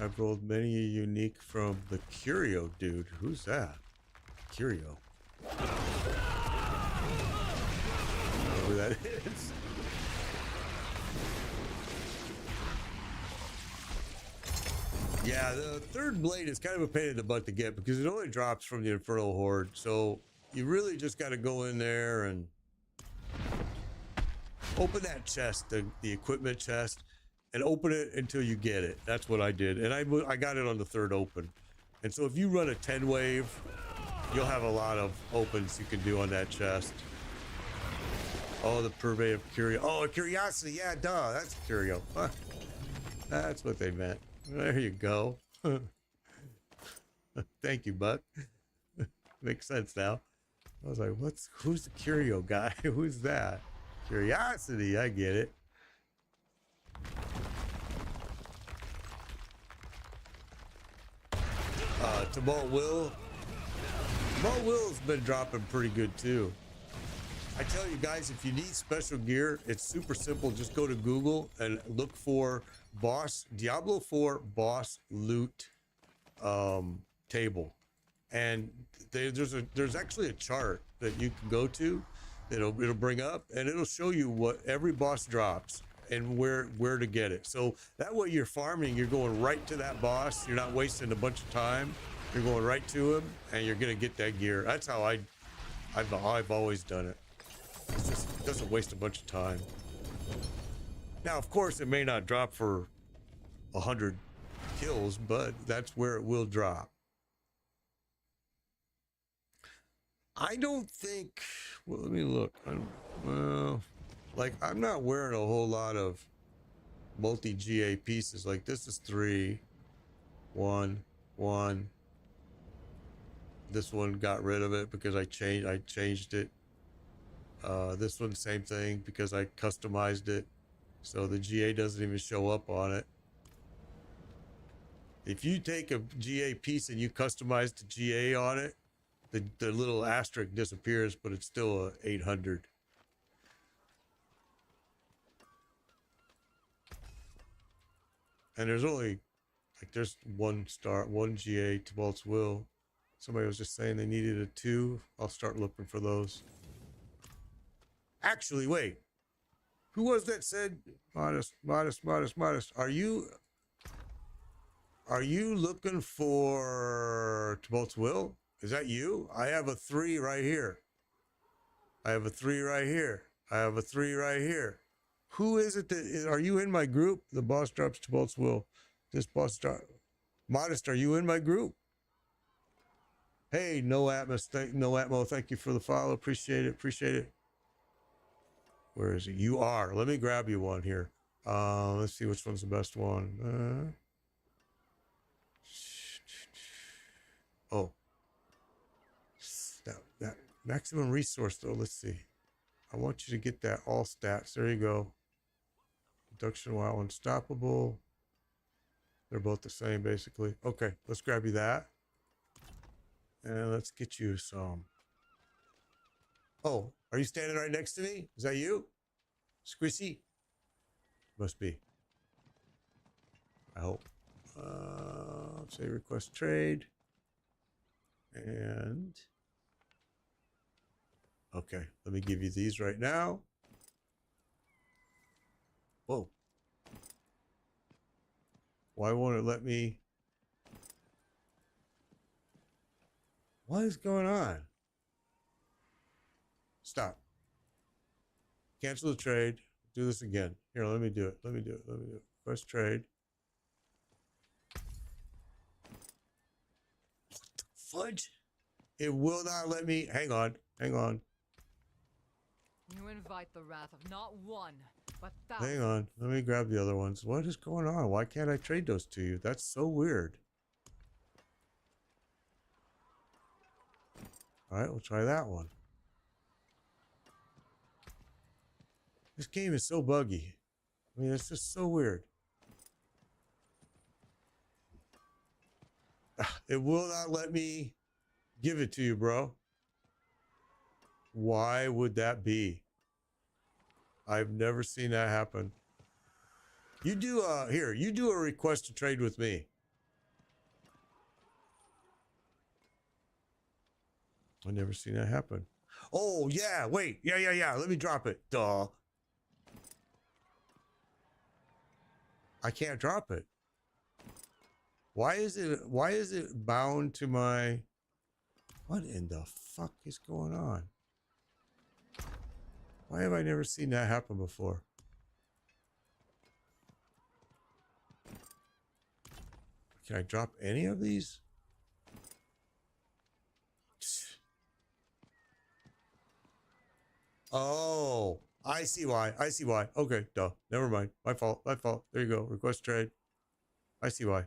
I've rolled many a unique from the Curio dude. Who's that? Curio. I don't know who that is. Yeah, the third blade is kind of a pain in the butt to get because it only drops from the Infernal Horde. So you really just got to go in there and open that chest, the equipment chest, and open it until you get it. That's what I did. And I got it on the third open. And so if you run a 10 wave, you'll have a lot of opens you can do on that chest. Oh, the purvey of curio. Oh, curiosity. Yeah, duh. That's curio. Huh. That's what they meant. There you go. Thank you, Buck. Makes sense now. I was like, who's the curio guy? Who's that? Curiosity. I get it. Tumult Will's been dropping pretty good too. I tell you guys, if you need special gear, it's super simple. Just go to Google and look for Diablo 4 boss loot table, and there's actually a chart that you can go to. It'll bring up and it'll show you what every boss drops and where to get it. So that way you're farming, you're going right to that boss. You're not wasting a bunch of time. You're going right to him and you're gonna get that gear. That's how I've always done it. It doesn't waste a bunch of time. Now, of course, it may not drop for 100 kills, but that's where it will drop. I don't think. Well, let me look. I'm not wearing a whole lot of multi-GA pieces. Like this is 3, 1, 1. This one got rid of it because I changed it. This one, same thing, because I customized it. So the GA doesn't even show up on it. If you take a GA piece and you customize the GA on it, the little asterisk disappears, but it's still a 800. And there's only, there's one GA Tumult's Will. Somebody was just saying they needed a 2. I'll start looking for those. Actually, wait. Who was that said? Modest. Are you looking for Tumult's Will? Is that you? I have a 3 right here. I have a 3 right here. I have a 3 right here. Who is it that are you in my group? The boss drops Tumult's Will. This boss drop. Modest, are you in my group? Hey, no Atmo, thank you for the follow. Appreciate it. Where is it? You are. Let me grab you one here. Let's see which one's the best one. Oh, that maximum resource though. Let's see. I want you to get that all stats. There you go. Reduction while unstoppable. They're both the same basically. Okay, let's grab you that. And let's get you some. Oh, are you standing right next to me? Is that you? Squishy? Must be. I hope. Say request trade. And okay, let me give you these right now. Whoa. Why won't it let me? What is going on? Stop. Cancel the trade. Do this again. Here, let me do it. First trade. What the fudge? It will not let me. Hang on.
You invite the wrath of not one,
Hang on. Let me grab the other ones. What is going on? Why can't I trade those to you? That's so weird. All right, we'll try that one. This game is so buggy. I mean, it's just so weird. It will not let me give it to you, bro. Why would that be? I've never seen that happen. You do here, you do a request to trade with me. I've never seen that happen. Oh yeah, wait. Yeah. Let me drop it. Duh. I can't drop it. Why is it bound to my... What in the fuck is going on? Why have I never seen that happen before? Can I drop any of these? Oh, I see why. I see why. Okay, duh. Never mind. My fault. My fault. There you go. Request trade. I see why.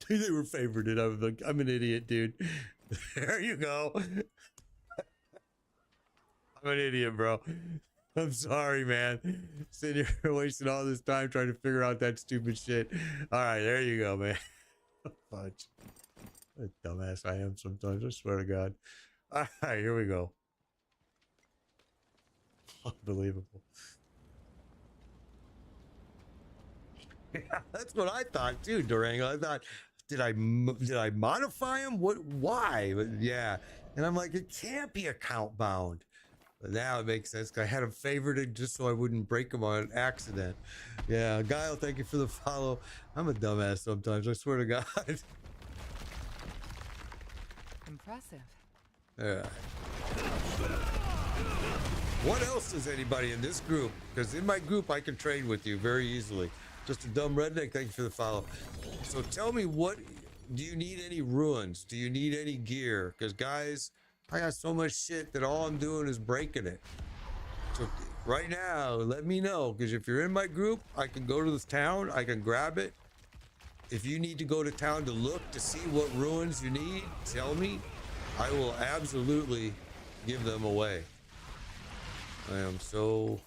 They were favorited. I'm an idiot, dude. There you go. I'm an idiot, bro. I'm sorry, man. Sitting here wasting all this time trying to figure out that stupid shit. All right, there you go, man. Fudge. What a dumbass I am sometimes. I swear to God. All right, here we go. Unbelievable. Yeah, that's what I thought too, Durango. I thought, did I modify him? What? Why? But yeah, and I'm like, it can't be account bound. But now it makes sense. I had him favorited just so I wouldn't break him on accident. Yeah, Guile, thank you for the follow. I'm a dumbass sometimes. I swear to God.
Impressive.
Yeah. What else does anybody in this group? Because in my group, I can trade with you very easily. Just a dumb redneck. Thank you for the follow. So tell me, what do you need? Any ruins? Do you need any gear? Because guys, I got so much shit that all I'm doing is breaking it. So right now, let me know, because if you're in my group, I can go to this town. I can grab it. If you need to go to town to look to see what ruins you need, tell me. I will absolutely give them away. I am so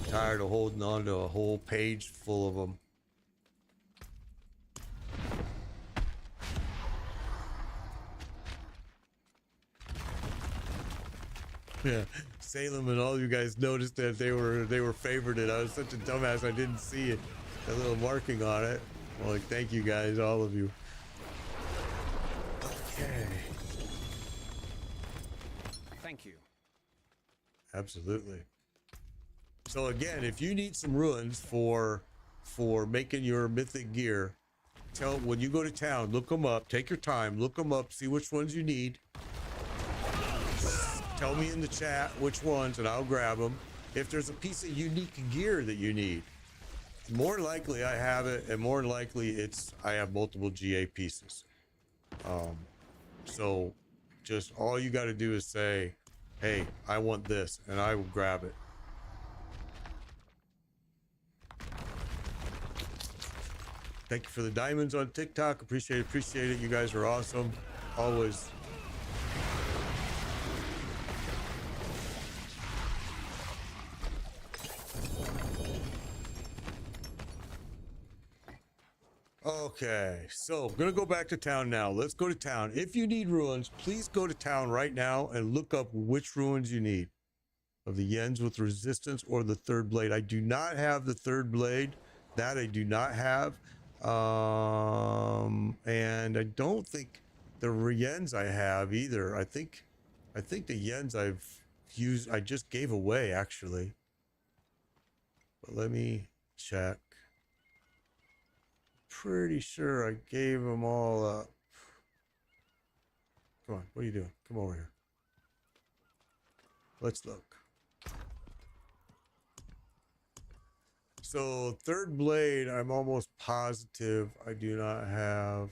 tired of holding on to a whole page full of them. Yeah, Salem and all you guys noticed that they were favorited. I was such a dumbass, I didn't see it. That little marking on it. Well, like, thank you guys, all of you. Okay.
Thank you.
Absolutely. So again, if you need some ruins for making your mythic gear, when you go to town, look them up. Take your time, look them up, see which ones you need. Tell me in the chat which ones, and I'll grab them. If there's a piece of unique gear that you need, more than likely I have it, and more than likely I have multiple GA pieces. So just all you got to do is say, hey, I want this, and I will grab it. Thank you for the diamonds on TikTok. Appreciate it. You guys are awesome. Always. Okay, so I'm gonna go back to town now. Let's go to town. If you need ruins, please go to town right now and look up which ruins you need. Of the Yens with resistance or the third blade. I do not have the third blade. That I do not have. And I don't think the Yens I have either. I think the Yens I've used, I just gave away actually. But let me check. Pretty sure I gave them all up. Come on, what are you doing? Come over here. Let's look. So third blade, I'm almost positive I do not have.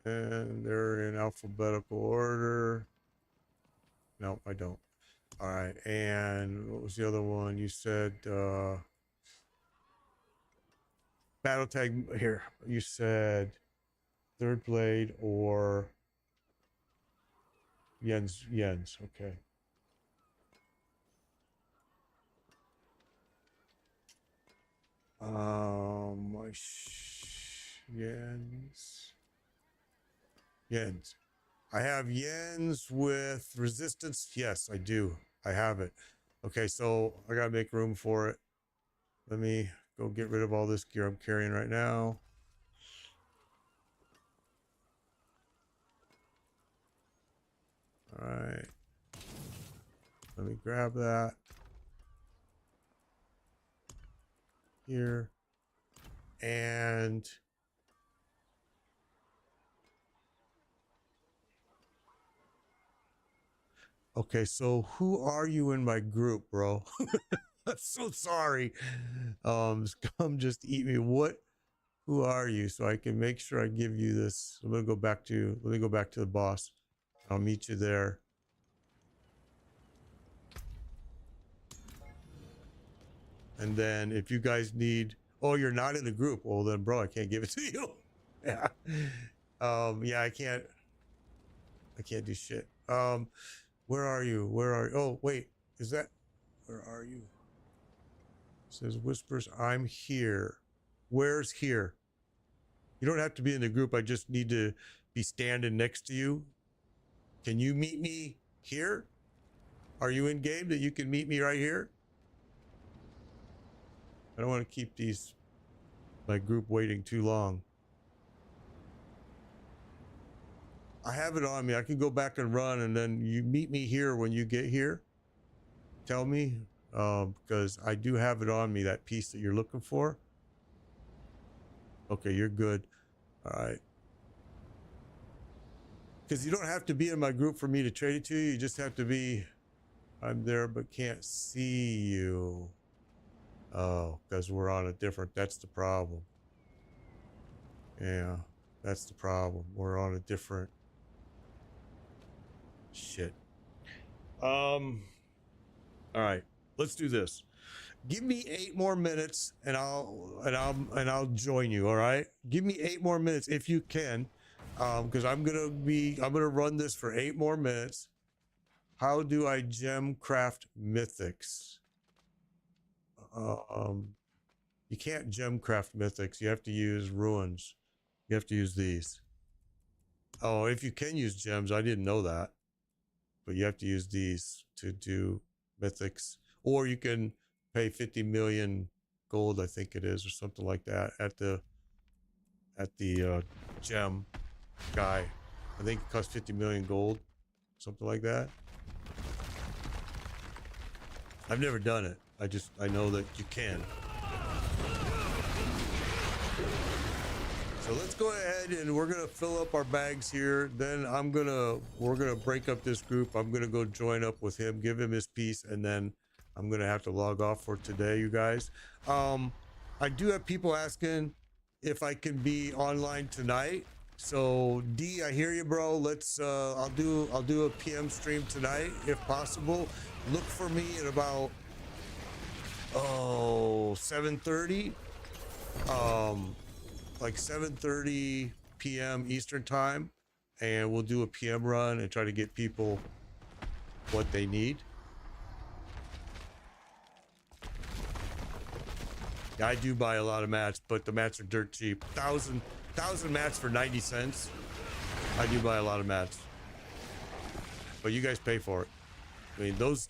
And they're in alphabetical order. No, I don't. All right, and what was the other one? You said battle tag here. You said third blade or Yens. Okay. Yens. I have Yens with resistance. Yes, I do. I have it. Okay, so I gotta make room for it. Let me go get rid of all this gear I'm carrying right now. All right. Let me grab that. Here. And okay, so who are you in my group, bro? I'm so sorry. Come just eat me. Who are you? So I can make sure I give you this. Let me go back to the boss. I'll meet you there. And then if you guys need, oh, you're not in the group. Well then, bro, I can't give it to you. Yeah. Yeah, I can't do shit. Where are you? Oh, wait, is that, where are you? It says whispers, I'm here. Where's here? You don't have to be in the group. I just need to be standing next to you. Can you meet me here? Are you in game that you can meet me right here? I don't want to keep my group waiting too long. I have it on me. I can go back and run, and then you meet me here when you get here. Tell me, because I do have it on me, that piece that you're looking for. Okay, you're good. All right. Because you don't have to be in my group for me to trade it to you. You just have to be, I'm there but can't see you. Oh, because we're on a different, that's the problem. Yeah, that's the problem. We're on a different shit. All right, let's do this. Give me 8 more minutes and I'll join you. All right, give me 8 more minutes if you can, because I'm gonna run this for 8 more minutes. How do I gem craft mythics? You can't gem craft mythics. You have to use ruins. You have to use these. Oh, if you can use gems, I didn't know that. But you have to use these to do mythics. Or you can pay 50 million gold, I think it is, or something like that at the gem guy. I think it costs 50 million gold, something like that. I've never done it. I know that you can. So let's go ahead and we're gonna fill up our bags here. Then we're gonna break up this group. I'm gonna go join up with him, give him his piece, and then I'm gonna have to log off for today, you guys. I do have people asking if I can be online tonight. So D, I hear you, bro. Let's I'll do a PM stream tonight if possible. Look for me at about 7:30. Like 7:30 p.m. Eastern time, and we'll do a PM run and try to get people what they need. Yeah, I do buy a lot of mats, but the mats are dirt cheap. 1,000 mats for 90 cents. I do buy a lot of mats, but you guys pay for it. I mean, those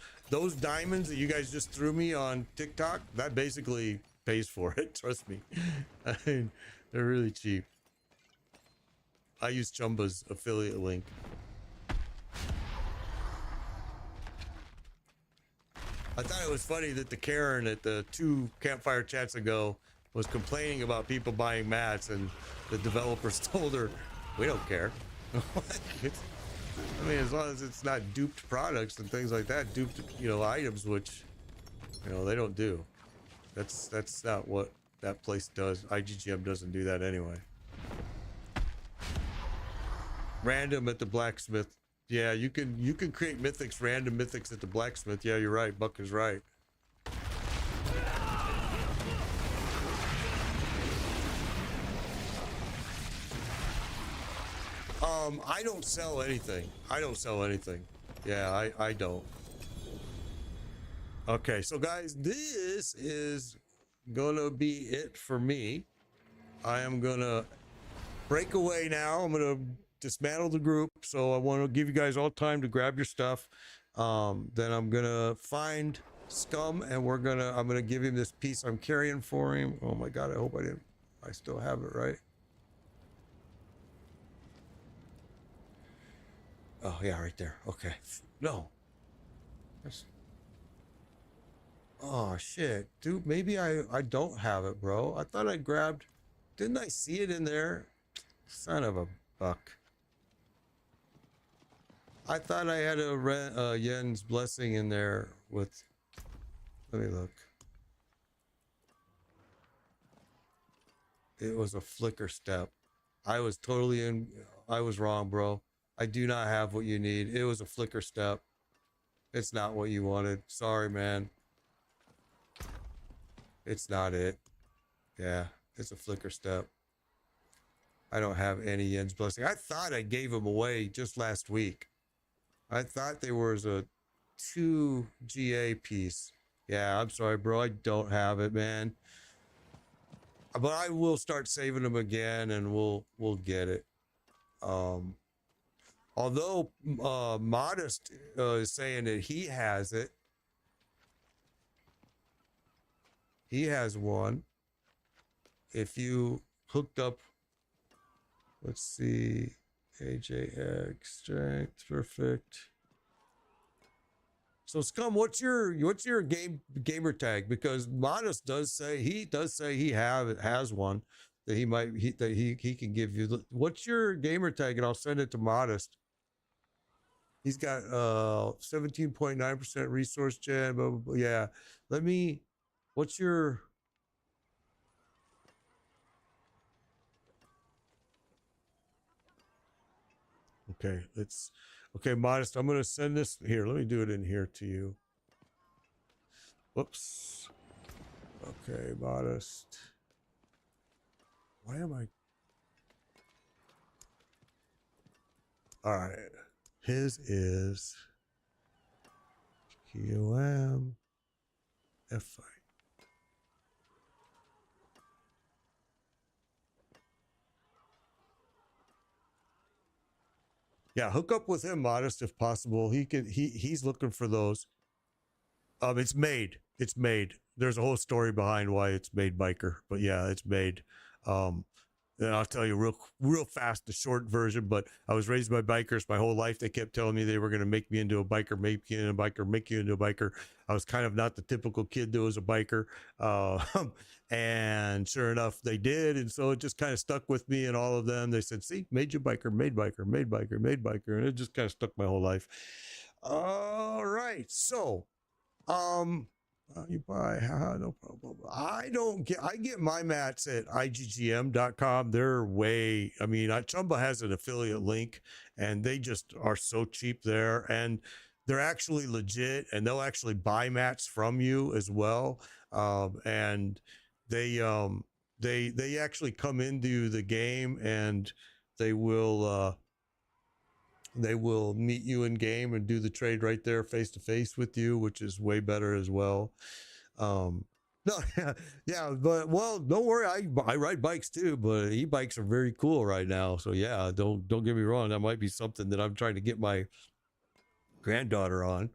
diamonds that you guys just threw me on TikTok, that basically pays for it. Trust me. I mean, they're really cheap. I use Chumba's affiliate link. I thought it was funny that the Karen at the 2 campfire chats ago was complaining about people buying mats, and the developers told her, we don't care. I mean, as long as it's not duped products and things like that, duped, items, which, they don't do. That's not what that place does. IGGM doesn't do that anyway. Random at the blacksmith. Yeah, you can create mythics, random mythics at the blacksmith. Yeah, you're right. Buck is right. I don't sell anything. I don't sell anything. Yeah, I don't. Okay, so guys, this is gonna be it for me. I am gonna break away now. I'm gonna dismantle the group. So I want to give you guys all time to grab your stuff. Then I'm gonna find Scum, and I'm gonna give him this piece I'm carrying for him. Oh my god, I hope I still have it right. Oh yeah, right there. Okay. No. Oh shit, dude. Maybe I don't have it, bro. I thought I grabbed. Didn't I see it in there? Son of a buck. I thought I had a Yen's blessing in there with. Let me look. It was a flicker step. I was totally in. I was wrong, bro. I do not have what you need. It was a flicker step. It's not what you wanted. Sorry, man. It's not it. Yeah, it's a flicker step. I don't have any Yen's blessing. I thought I gave them away just last week. I thought there was a 2 GA piece. Yeah, I'm sorry, bro. I don't have it, man. But I will start saving them again, and we'll get it. Although Modest is saying that he has it. He has one. If you hooked up, let's see, AJX strength, perfect. So Scum, what's your gamer tag? Because Modest does say he has one that he can give you. What's your gamer tag? And I'll send it to Modest. He's got 17.9% resource gen. Blah, blah, blah. Yeah, what's your? Okay, Modest. I'm gonna send this here. Let me do it in here to you. Whoops. Okay, Modest. Why am I? All right. His is QM F5. Yeah, hook up with him, Modest, if possible. He's looking for those. It's made. It's made. There's a whole story behind why it's made, Biker. But yeah, it's made. And I'll tell you real fast the short version. But I was raised by bikers my whole life. They kept telling me they were going to make me into a biker, make you into a biker, make you into a biker. I was kind of not the typical kid that was a biker. And sure enough, they did. And so it just kind of stuck with me, and all of them. They said, see, made you biker, made biker, made biker, made biker. And it just kind of stuck my whole life. All right. So, you buy, no problem. I get my mats at IGGM.com. They're way, Chumba has an affiliate link, and they just are so cheap there, and they're actually legit, and they'll actually buy mats from you as well. And they actually come into the game, and they will meet you in game and do the trade right there face to face with you, which is way better as well. No, yeah, but well, don't worry. I ride bikes too, but e-bikes are very cool right now. So yeah, don't get me wrong. That might be something that I'm trying to get my granddaughter on.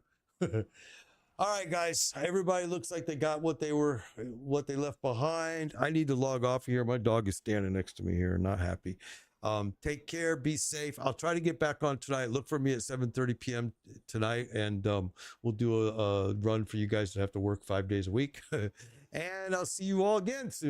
All right, guys. Everybody looks like they got what they left behind. I need to log off here. My dog is standing next to me here, not happy. Take care, be safe. I'll try to get back on tonight. Look for me at 7:30 p.m. tonight, and we'll do a run for you guys that have to work 5 days a week. And I'll see you all again soon.